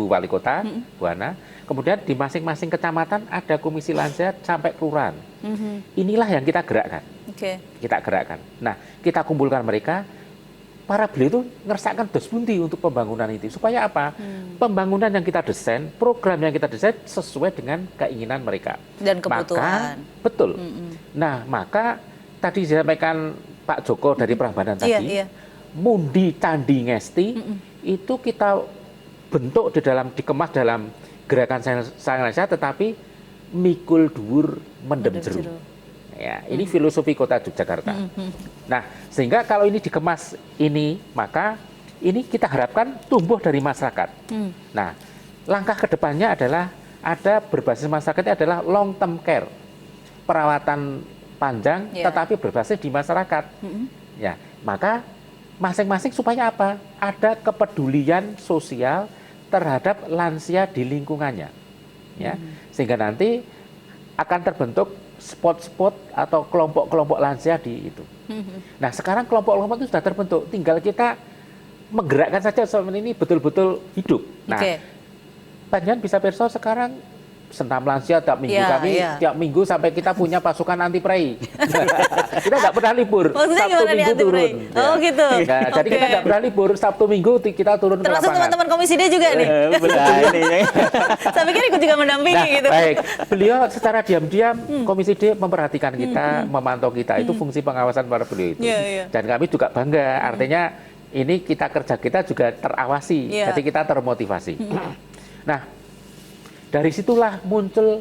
Wali Kota, Bu Ana. Kemudian di masing-masing kecamatan ada komisi lansia sampai kelurahan. Inilah yang kita gerakkan. Kita gerakkan. Nah, kita kumpulkan mereka. Para beliau itu ngersakkan dos pundi untuk pembangunan itu. Supaya apa? Pembangunan yang kita desain, program yang kita desain sesuai dengan keinginan mereka. Dan kebutuhan. Betul. Nah, maka tadi disampaikan Pak Joko dari Prambanan tadi. Mundi Candi Ngesti itu kita bentuk dikemas dalam gerakan Sang Lansia, tetapi mikul dhuwur mendem jero. Ya, ini filosofi Kota Yogyakarta. Nah, sehingga kalau ini dikemas ini, maka ini kita harapkan tumbuh dari masyarakat. Nah, langkah kedepannya adalah ada berbasis masyarakatnya adalah long term care, perawatan panjang, tetapi berbasis di masyarakat. Ya, maka masing-masing supaya apa? Ada kepedulian sosial terhadap lansia di lingkungannya, ya, sehingga nanti akan terbentuk spot-spot atau kelompok-kelompok lansia di itu. Nah, sekarang kelompok-kelompok itu sudah terbentuk, tinggal kita menggerakkan saja seperti ini betul-betul hidup. Nah, panjenengan bisa perso sekarang senam lansia tiap minggu tiap minggu sampai kita punya pasukan anti prei. Kita nggak pernah libur. Maksudnya Sabtu Minggu turun. Gitu. Ya, jadi kita nggak pernah libur. Sabtu Minggu kita turun ke lapangan. Termasuk teman-teman Komisi D juga nih. Saya pikir ikut juga mendampingi gitu. Baik, beliau secara diam-diam Komisi D memperhatikan kita, memantau kita. Itu fungsi pengawasan para beliau itu. Dan kami juga bangga. Artinya ini kerja kita juga terawasi. Jadi kita termotivasi. Nah, dari situlah muncul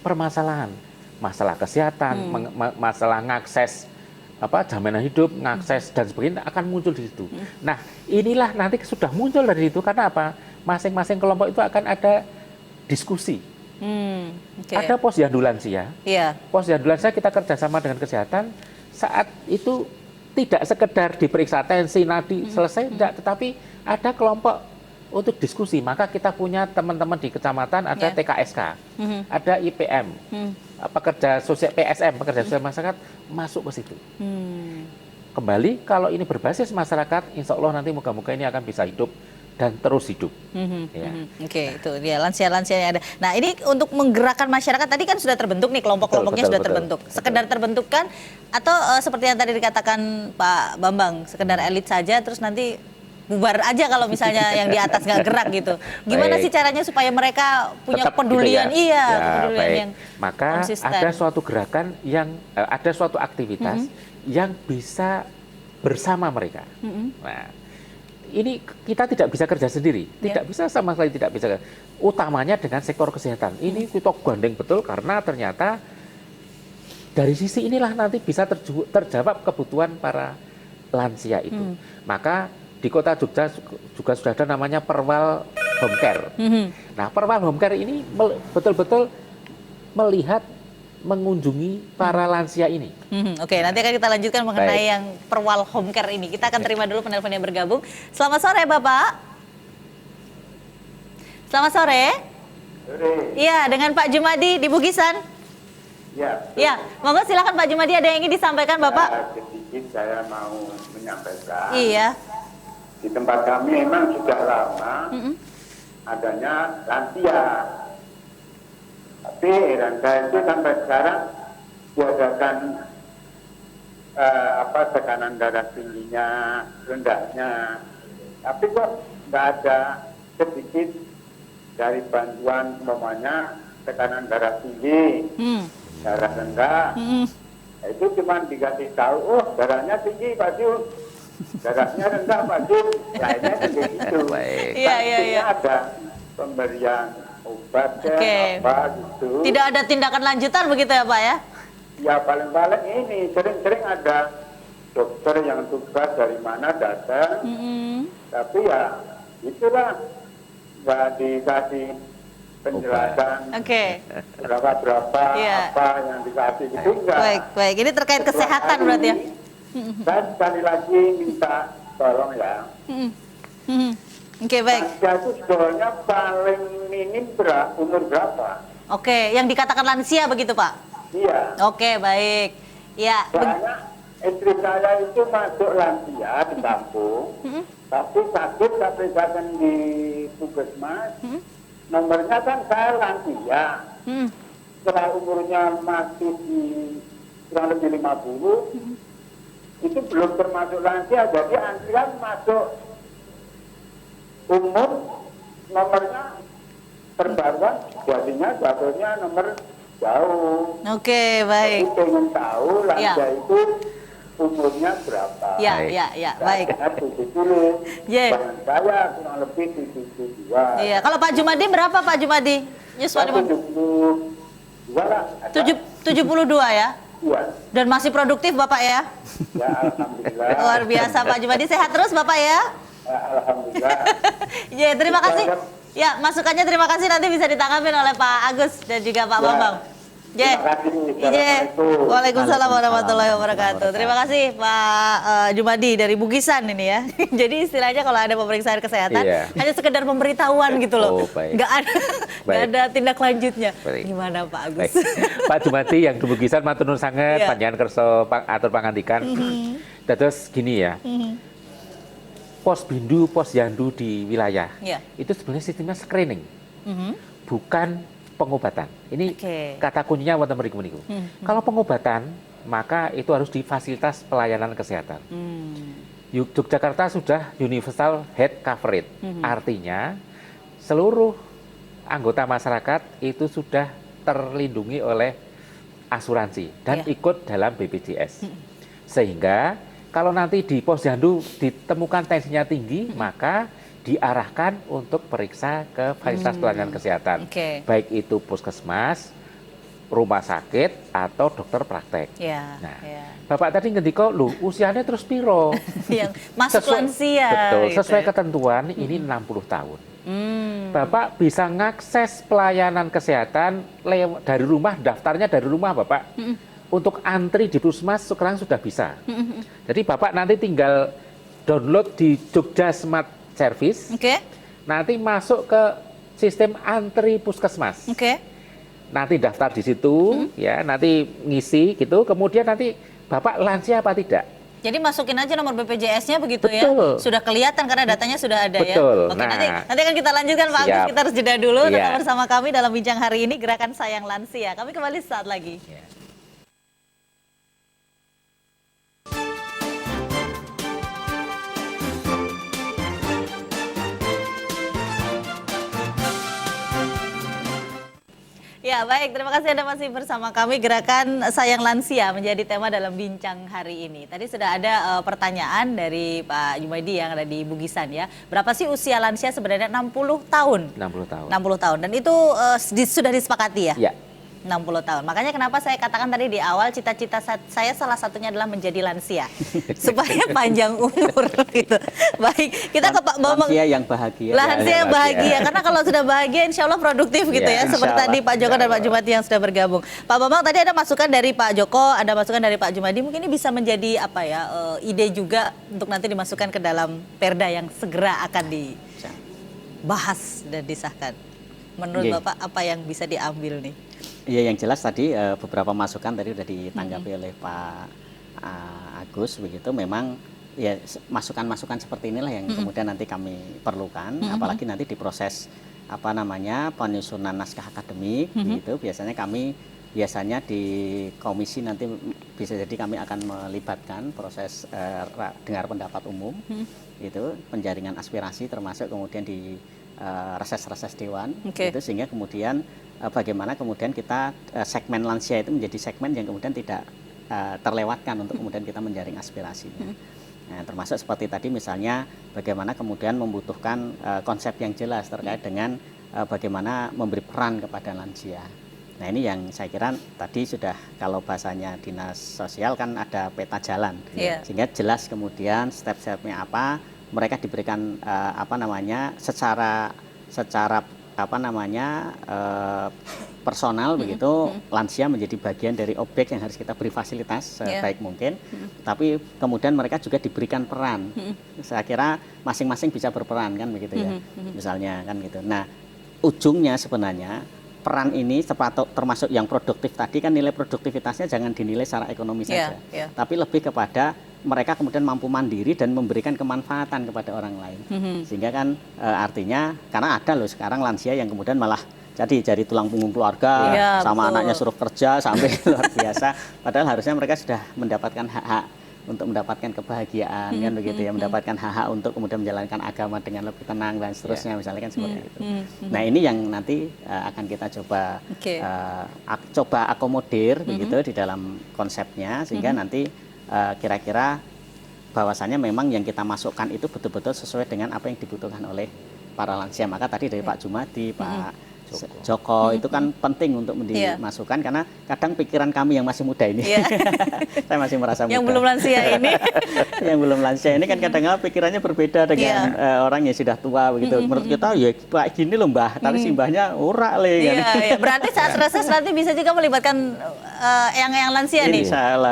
permasalahan, masalah kesehatan, masalah ngakses jaminan hidup, ngakses dan sebagainya akan muncul di situ. Nah, inilah nanti sudah muncul dari itu karena apa? Masing-masing kelompok itu akan ada diskusi. Ada posyandu lansia. Posyandu lansia kita kerjasama dengan kesehatan saat itu tidak sekedar diperiksa tensi, nadi selesai, tidak, tetapi ada kelompok untuk diskusi. Maka kita punya teman-teman di kecamatan ada TKSK, ada IPM, pekerja sosial PSM, pekerja sosial masyarakat masuk ke situ. Kembali kalau ini berbasis masyarakat, insya Allah nanti moga-moga ini akan bisa hidup dan terus hidup. Itu dia lansia-lansia yang ada. Nah, ini untuk menggerakkan masyarakat tadi kan sudah terbentuk nih, kelompok-kelompoknya sudah terbentuk. Sekedar terbentuk kan atau seperti yang tadi dikatakan Pak Bambang, sekedar elit saja terus nanti bubar aja kalau misalnya yang di atas nggak gerak gitu. Gimana Baik. sih caranya supaya mereka punya Tetap kepedulian? gitu ya? Iya, Ya, kepedulian baik. yang Maka konsisten. ada suatu gerakan yang ada suatu aktivitas yang bisa bersama mereka. Nah, ini kita tidak bisa kerja sendiri, tidak bisa sama sekali tidak bisa. Utamanya dengan sektor kesehatan. Ini kita gandeng betul karena ternyata dari sisi inilah nanti bisa terjawab kebutuhan para lansia itu. Maka di kota Jogja juga sudah ada namanya Perwal Home Care. Nah, Perwal Home Care ini betul-betul melihat, mengunjungi para lansia ini. Oke, nanti akan kita lanjutkan mengenai Baik. yang Perwal Home Care ini. Kita akan terima dulu penelpon yang bergabung. Selamat sore, Bapak. Selamat sore. Iya, dengan Pak Jumadi di Bugisan. Ya, Ya, monggo silakan Pak Jumadi, ada yang ingin disampaikan Bapak? sedikit saya mau menyampaikan. Iya. Di tempat kami memang sudah lama adanya lansia. Tapi lansia itu sampai sekarang diadakan tekanan darah tingginya, rendahnya. Tapi kok nggak ada sedikit dari bantuan umpamanya tekanan darah tinggi, darah rendah. Itu cuma dikasih tahu, oh darahnya tinggi Pak Jun, darahnya rendah Pak Jun, lainnya seperti itu. Baik. Iya, iya, iya. Ada pemberian obat Oke. apa gitu. Tidak ada tindakan lanjutan begitu ya Pak ya? Ya paling-paling ini sering-sering ada dokter yang tugas dari mana datang, tapi ya itulah nggak dikasih penjelasan Oke. berapa Iya. apa yang dikasih itu enggak. Baik, baik. Ini terkait kesehatan berarti ya? Dan sekali lagi minta tolong ya. Oke, baik. Lansia itu sebetulnya paling minim umur berapa? Oke, yang dikatakan lansia begitu Pak? Iya. Oke, baik. Ya, Soalnya istri saya itu masuk lansia di kampung, tapi sakit sampai datang di puskesmas. Nomornya kan saya lansia. Setelah umurnya masih di kurang lebih 50, itu belum termasuk lansia, jadi antrian masuk umum nomornya terbaruan, jadinya jatuhnya nomor jauh. oke, baik. Jadi pengen tahu lansia Ya. itu umurnya berapa. Ya, Baik. ya, ya, baik. Saya 70, Ye. bahan saya kurang lebih 72. Iya, kalau Pak Jumadi berapa Pak Jumadi? Yuswa Saya 72 lah. 72 ya? Iya. Dan masih produktif Bapak ya? Ya, alhamdulillah. Luar biasa Pak Jumadi, sehat terus Bapak ya? Ya, alhamdulillah. Ya, terima kasih. Ya, masukannya terima kasih nanti bisa ditanggapin oleh Pak Agus dan juga Pak Ya. Bambang. Ya. Terima kasih. Iya. Assalamualaikum. Waalaikumsalam warahmatullahi Waalaikumsalam wabarakatuh. Terima kasih Pak Jumadi dari Bugisan ini ya. Jadi istilahnya kalau ada pemeriksaan kesehatan Iya. hanya sekedar pemberitahuan gitu loh. Oh, baik. Nggak ada nggak Baik. ada tindak lanjutnya. Baik. Gimana Pak Agus? Baik. Pak Jumadi yang di Bugisan matur nuwun sanget, Iya. panjenengan kersa atur pangandikan. Terus gini ya. Pos bindu, pos yandu di wilayah. Iya. Itu sebenarnya sistemnya screening. Bukan pengobatan. Ini Oke. kata kuncinya wonten mriku meniku. Kalau pengobatan, maka itu harus di fasilitas pelayanan kesehatan. Yogyakarta sudah universal health coverage. Artinya seluruh anggota masyarakat itu sudah terlindungi oleh asuransi dan Iya. ikut dalam BPJS. Sehingga kalau nanti di posyandu ditemukan tensinya tinggi, maka diarahkan untuk periksa ke fasilitas pelayanan kesehatan. Oke. Baik itu puskesmas, rumah sakit, atau dokter praktek. Ya. Nah, Ya. Bapak tadi ngendika, "Loh, usianya terus piro?" Yang masuk lansia. Betul, gitu sesuai ya. ketentuan ini 60 tahun. Bapak Hmm. bisa ngakses pelayanan kesehatan dari rumah, daftarnya dari rumah Bapak. Untuk antri di puskesmas sekarang sudah bisa. Jadi Bapak nanti tinggal download di Jogja Smart Service, Oke. nanti masuk ke sistem antri puskesmas. Oke. Nanti daftar di situ, ya, nanti ngisi gitu, kemudian nanti Bapak lansia apa tidak. Jadi masukin aja nomor BPJS-nya begitu Betul. ya. Sudah kelihatan karena datanya sudah ada Betul. ya. Oke, Nah. nanti akan kita lanjutkan Pak Agus. Siap. Kita harus jeda dulu. Iya. Tetap bersama kami dalam bincang hari ini Gerakan Sayang Lansia. Kami kembali saat lagi. Ya. Ya, baik. Terima kasih Anda masih bersama kami. Gerakan Sayang Lansia menjadi tema dalam bincang hari ini. Tadi sudah ada pertanyaan dari Pak Jumaidi yang ada di Bugisan ya. Berapa sih usia lansia sebenarnya? 60 tahun. 60 tahun. 60 tahun. Dan itu sudah disepakati ya? Ya. 60 tahun. Makanya kenapa saya katakan tadi di awal cita-cita saya salah satunya adalah menjadi lansia supaya panjang umur gitu. Baik, kita ke Pak Bambang. Lansia yang bahagia. Lansia yang bahagia karena kalau sudah bahagia insya Allah produktif gitu ya. Seperti tadi Pak Joko dan Pak Jumadi yang sudah bergabung. Pak Bambang tadi ada masukan dari Pak Joko, ada masukan dari Pak Jumadi. Mungkin ini bisa menjadi apa ya ide juga untuk nanti dimasukkan ke dalam perda yang segera akan dibahas dan disahkan. Menurut Bapak apa yang bisa diambil nih? Ya yang jelas tadi beberapa masukan tadi sudah ditanggapi oleh Pak Agus begitu. Memang ya masukan-masukan seperti inilah yang kemudian nanti kami perlukan, apalagi nanti di proses apa namanya penyusunan naskah akademik gitu. Biasanya kami di komisi nanti bisa jadi kami akan melibatkan proses dengar pendapat umum gitu, penjaringan aspirasi termasuk kemudian di reses-reses dewan gitu, sehingga kemudian bagaimana kemudian kita segmen lansia itu menjadi segmen yang kemudian tidak terlewatkan untuk kemudian kita menjaring aspirasinya. Nah, termasuk seperti tadi misalnya bagaimana kemudian membutuhkan konsep yang jelas terkait dengan bagaimana memberi peran kepada lansia. Nah ini yang saya kira tadi sudah kalau bahasanya dinas sosial kan ada peta jalan, sehingga jelas kemudian step-stepnya apa, mereka diberikan apa namanya secara apa namanya personal begitu, lansia menjadi bagian dari objek yang harus kita beri fasilitas sebaik mungkin, tapi kemudian mereka juga diberikan peran. Saya kira masing-masing bisa berperan kan begitu ya, misalnya kan gitu. Nah ujungnya sebenarnya peran ini termasuk yang produktif tadi kan, nilai produktivitasnya jangan dinilai secara ekonomi saja, tapi lebih kepada mereka kemudian mampu mandiri dan memberikan kemanfaatan kepada orang lain. Sehingga kan artinya karena ada loh sekarang lansia yang kemudian malah jadi tulang punggung keluarga, sama anaknya suruh kerja sampai luar biasa. Padahal harusnya mereka sudah mendapatkan hak-hak untuk mendapatkan kebahagiaan kan begitu ya, mendapatkan hak-hak untuk kemudian menjalankan agama dengan lebih tenang dan seterusnya misalnya kan seperti itu. Nah ini yang nanti akan kita coba akomodir begitu di dalam konsepnya, sehingga nanti kira-kira bahwasannya memang yang kita masukkan itu betul-betul sesuai dengan apa yang dibutuhkan oleh para lansia. Maka tadi dari Pak Jumadi, Pak Joko itu kan penting untuk dimasukkan, karena kadang pikiran kami yang masih muda ini, saya masih merasa muda. Yang belum lansia ini, yang belum lansia ini kan kadang-kadang pikirannya berbeda dengan orang yang sudah tua begitu. Menurut kita ya kayak gini loh mbah, tapi si mbahnya ora le. Berarti saat reses nanti bisa juga melibatkan yang lansia nih.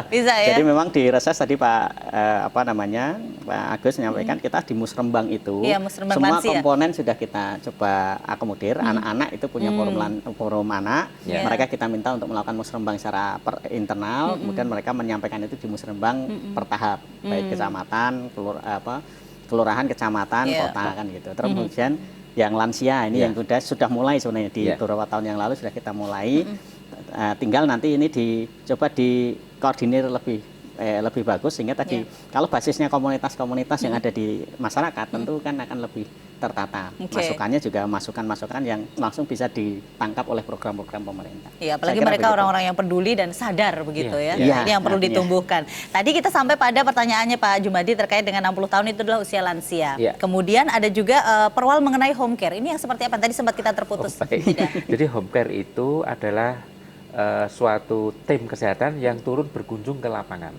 Bisa ya. Jadi memang di reses tadi Pak apa namanya Pak Agus menyampaikan kita di Musrembang itu Musrembang semua lansia. komponen sudah kita coba akomodir. Anak-anak itu punya forum anak, mereka kita minta untuk melakukan musrembang secara internal, kemudian mereka menyampaikan itu di musrembang bertahap, baik kecamatan, kelurahan, kecamatan, kota kan gitu. Terus kemudian yang lansia ini yang sudah mulai sebenarnya di beberapa tahun yang lalu sudah kita mulai, tinggal nanti ini coba dikoordinir lebih bagus, sehingga tadi kalau basisnya komunitas-komunitas yang ada di masyarakat tentu kan akan lebih tertata. Masukannya juga masukan-masukan yang langsung bisa ditangkap oleh program-program pemerintah. Iya, apalagi mereka orang-orang yang peduli dan sadar begitu ya. Ini yang perlu ditumbuhkan. Tadi kita sampai pada pertanyaannya Pak Jumadi terkait dengan 60 tahun itu adalah usia lansia. Kemudian ada juga perwal mengenai home care. Ini yang seperti apa? Tadi sempat kita terputus. Jadi home care itu adalah suatu tim kesehatan yang turun berkunjung ke lapangan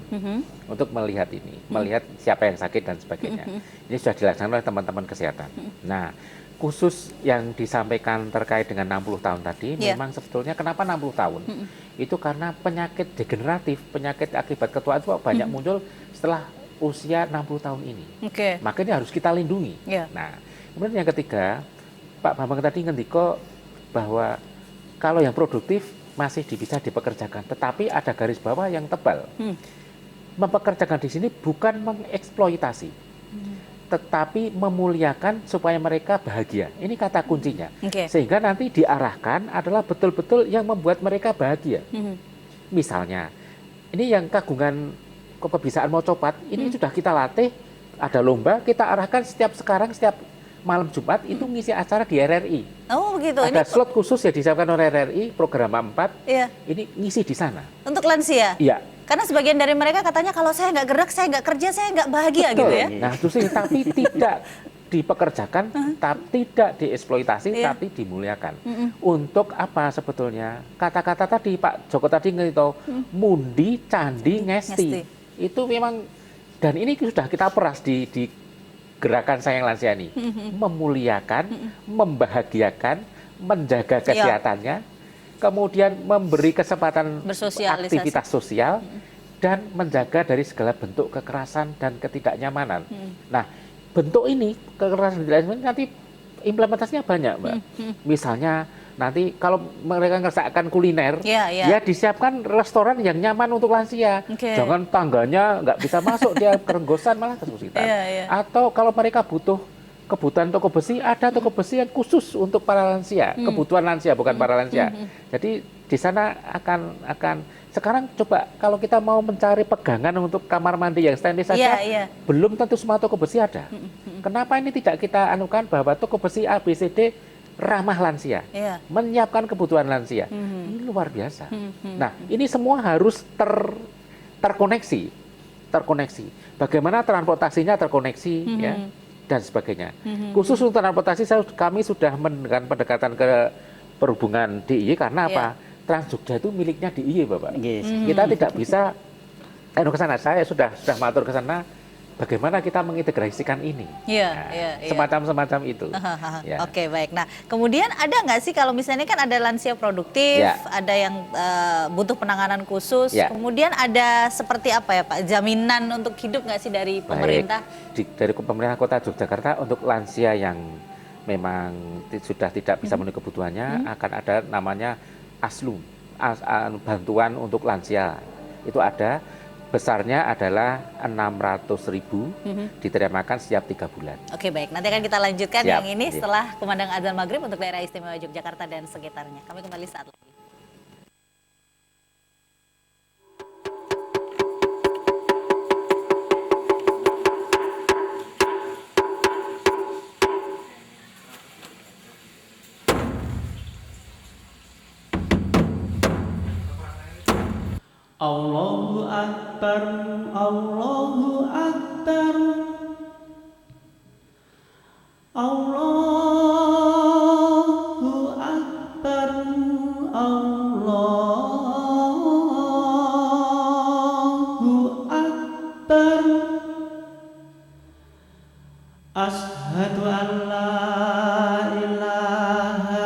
untuk melihat ini, melihat siapa yang sakit dan sebagainya. Ini sudah dilaksanakan oleh teman-teman kesehatan. Nah, khusus yang disampaikan terkait dengan 60 tahun tadi, memang sebetulnya kenapa 60 tahun? Itu karena penyakit degeneratif, penyakit akibat ketuaan itu banyak muncul setelah usia 60 tahun ini. Makanya harus kita lindungi. Nah, kemudian yang ketiga, Pak Bambang tadi ngendiko bahwa kalau yang produktif masih bisa dipekerjakan, tetapi ada garis bawah yang tebal. Mempekerjakan di sini bukan mengeksploitasi, tetapi memuliakan supaya mereka bahagia. Ini kata kuncinya. Sehingga nanti diarahkan adalah betul-betul yang membuat mereka bahagia. Misalnya, ini yang kagungan kebisaan mau copat, ini sudah kita latih, ada lomba, kita arahkan setiap malam Jumat itu ngisi acara di RRI. Oh begitu. Ada slot khusus ya disiapkan oleh RRI, program 4. Iya. Ini ngisi di sana. Untuk lansia? Iya. Karena sebagian dari mereka katanya kalau saya nggak gerak, saya nggak kerja, saya nggak bahagia. Betul. Gitu ya. Nah terus ini tapi tidak dipekerjakan, tapi tidak dieksploitasi, tapi dimuliakan. Untuk apa sebetulnya? Kata-kata tadi Pak Joko tadi ngerito, mundi, candi, ngesti. Itu memang, dan ini sudah kita peras di gerakan Sayang Lansia ini. Memuliakan, membahagiakan, menjaga kesehatannya, kemudian memberi kesempatan aktivitas sosial, dan menjaga dari segala bentuk kekerasan dan ketidaknyamanan. Nah, bentuk ini, kekerasan dan ketidaknyamanan nanti implementasinya banyak, Mbak. Misalnya, nanti kalau mereka ngerjakan kuliner, ya disiapkan restoran yang nyaman untuk lansia. Jangan tangganya nggak bisa masuk, dia kerenggosan malah kesulitan. Atau kalau mereka butuh kebutuhan toko besi, ada toko besi yang khusus untuk para lansia, kebutuhan lansia bukan para lansia. Jadi di sana akan sekarang coba kalau kita mau mencari pegangan untuk kamar mandi yang stainless saja, belum tentu semua toko besi ada. Kenapa ini tidak kita anukan bahwa toko besi A, B, C, D ramah lansia, menyiapkan kebutuhan lansia. Ini luar biasa. Nah, ini semua harus terkoneksi. Bagaimana transportasinya terkoneksi, ya, dan sebagainya. Khusus untuk transportasi, kami sudah menggunakan pendekatan ke perhubungan DIY karena apa? Trans Jogja itu miliknya DIY, Bapak. Kita tidak bisa ke sana. Saya sudah matur ke sana. Bagaimana kita mengintegrasikan ini? Semacam itu. Oke, baik. Nah, kemudian ada nggak sih kalau misalnya kan ada lansia produktif, ada yang butuh penanganan khusus, kemudian ada seperti apa ya Pak, jaminan untuk hidup nggak sih dari pemerintah? Dari pemerintah Kota Yogyakarta untuk lansia yang memang sudah tidak bisa memenuhi kebutuhannya, akan ada namanya ASLU, bantuan untuk lansia. Itu ada. Besarnya adalah 600.000, diterimakan setiap 3 bulan. Oke, baik, nanti akan kita lanjutkan yang ini setelah kumandang azan maghrib untuk daerah istimewa Yogyakarta dan sekitarnya. Kami kembali saat lagi. Allahu Akbar, Allahu Akbar, Allahu Akbar, Allahu Akbar. Asyhadu an la ilaha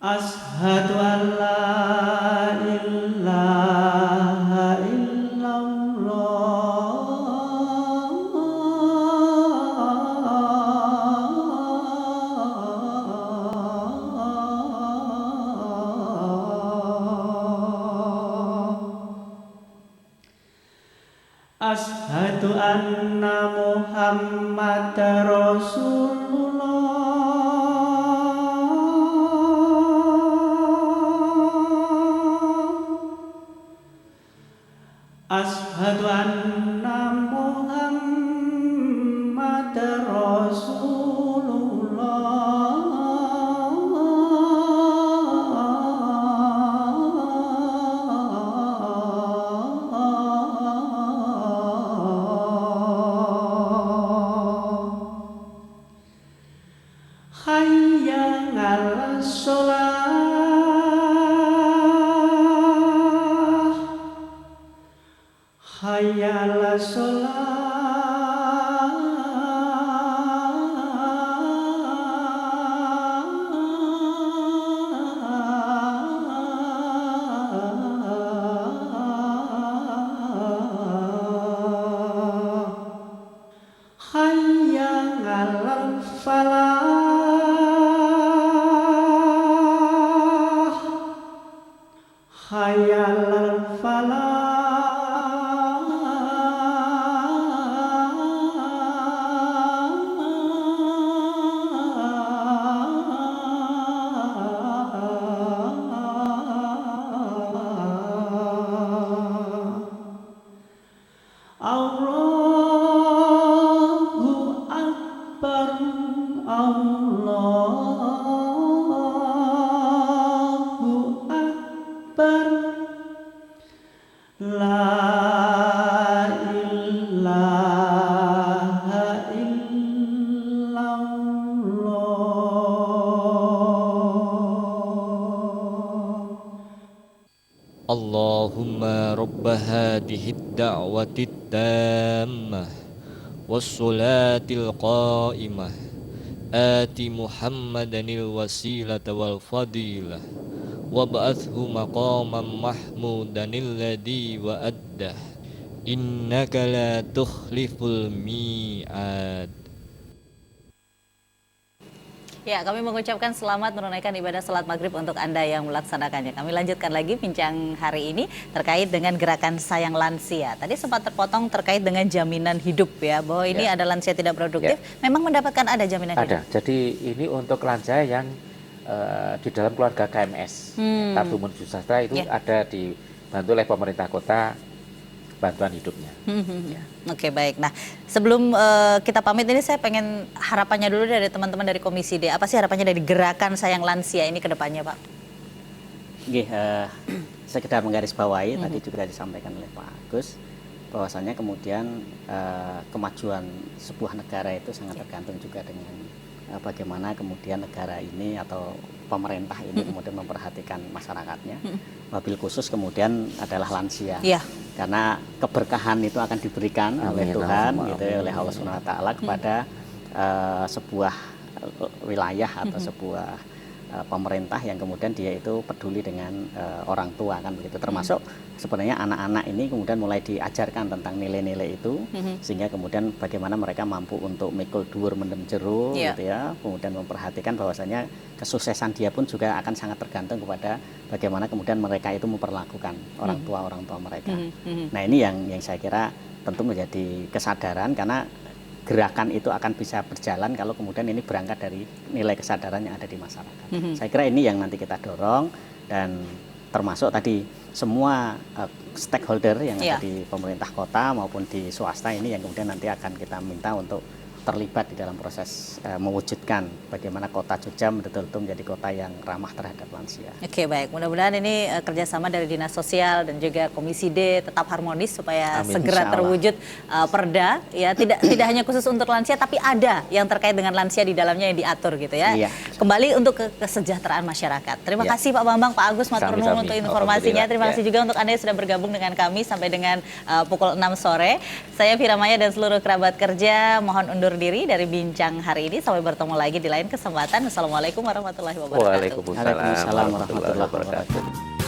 Asyhadu an la ilaha illallah. Asyhadu anna Muhammadar Rasulullah. Asyhadu anna Muhammadar Rasulullah. Hayya 'alas shalah, hayya 'alas shalah, hayya 'alal falah, hayya 'alal falah. Allahumma rabba hadhihi da'wati tammah wassalatil qa'imah ati Muhammadanil wasilata wal fadilah wab'athhu maqaman mahmudanil ladzi wa'addah innaka la tukhliful mi'ad. Ya, kami mengucapkan selamat menunaikan ibadah salat maghrib untuk Anda yang melaksanakannya. Kami lanjutkan lagi bincang hari ini terkait dengan gerakan sayang lansia. Tadi sempat terpotong terkait dengan jaminan hidup ya, bahwa ini ada lansia tidak produktif. Memang mendapatkan ada jaminan hidup? Ada, jadi ini untuk lansia yang di dalam keluarga KMS, Kartu Menuju Sejahtera itu ada dibantu oleh pemerintah kota bantuan hidupnya. Oke, baik. Nah, sebelum kita pamit ini saya pengen harapannya dulu dari teman-teman dari Komisi D. Apa sih harapannya dari gerakan sayang lansia ini ke depannya, Pak? Sekedar menggarisbawahi tadi juga disampaikan oleh Pak Agus bahwasanya kemudian kemajuan sebuah negara itu sangat tergantung juga dengan bagaimana kemudian negara ini atau pemerintah ini kemudian memperhatikan masyarakatnya. Wabil khusus kemudian adalah lansia. Karena keberkahan itu akan diberikan oleh Tuhan, gitu ya, oleh Allah Subhanahu wa taala kepada sebuah wilayah atau sebuah pemerintah yang kemudian dia itu peduli dengan orang tua kan begitu, termasuk sebenarnya anak-anak ini kemudian mulai diajarkan tentang nilai-nilai itu sehingga kemudian bagaimana mereka mampu untuk mikul dhuwur mendem jero gitu ya, kemudian memperhatikan bahwasanya kesuksesan dia pun juga akan sangat tergantung kepada bagaimana kemudian mereka itu memperlakukan orang tua mereka. Nah, ini yang saya kira tentu menjadi kesadaran, karena gerakan itu akan bisa berjalan kalau kemudian ini berangkat dari nilai kesadaran yang ada di masyarakat. Saya kira ini yang nanti kita dorong, dan termasuk tadi semua stakeholder yang ada di pemerintah kota maupun di swasta ini yang kemudian nanti akan kita minta untuk terlibat di dalam proses mewujudkan bagaimana kota Jogja betul-betul menjadi kota yang ramah terhadap lansia. Oke, baik. Mudah-mudahan ini kerjasama dari Dinas Sosial dan juga Komisi D tetap harmonis supaya segera terwujud perda. Ya, tidak hanya khusus untuk lansia, tapi ada yang terkait dengan lansia di dalamnya yang diatur gitu ya. Kembali untuk kesejahteraan masyarakat. Terima kasih Pak Bambang, Pak Agus, matur nuwun untuk informasinya. Terima kasih juga untuk Anda yang sudah bergabung dengan kami sampai dengan pukul 6 sore. Saya Fira Maya dan seluruh kerabat kerja mohon undur diri dari bincang hari ini. Sampai bertemu lagi di lain kesempatan. Assalamualaikum warahmatullahi wabarakatuh. Waalaikumsalam warahmatullahi wabarakatuh.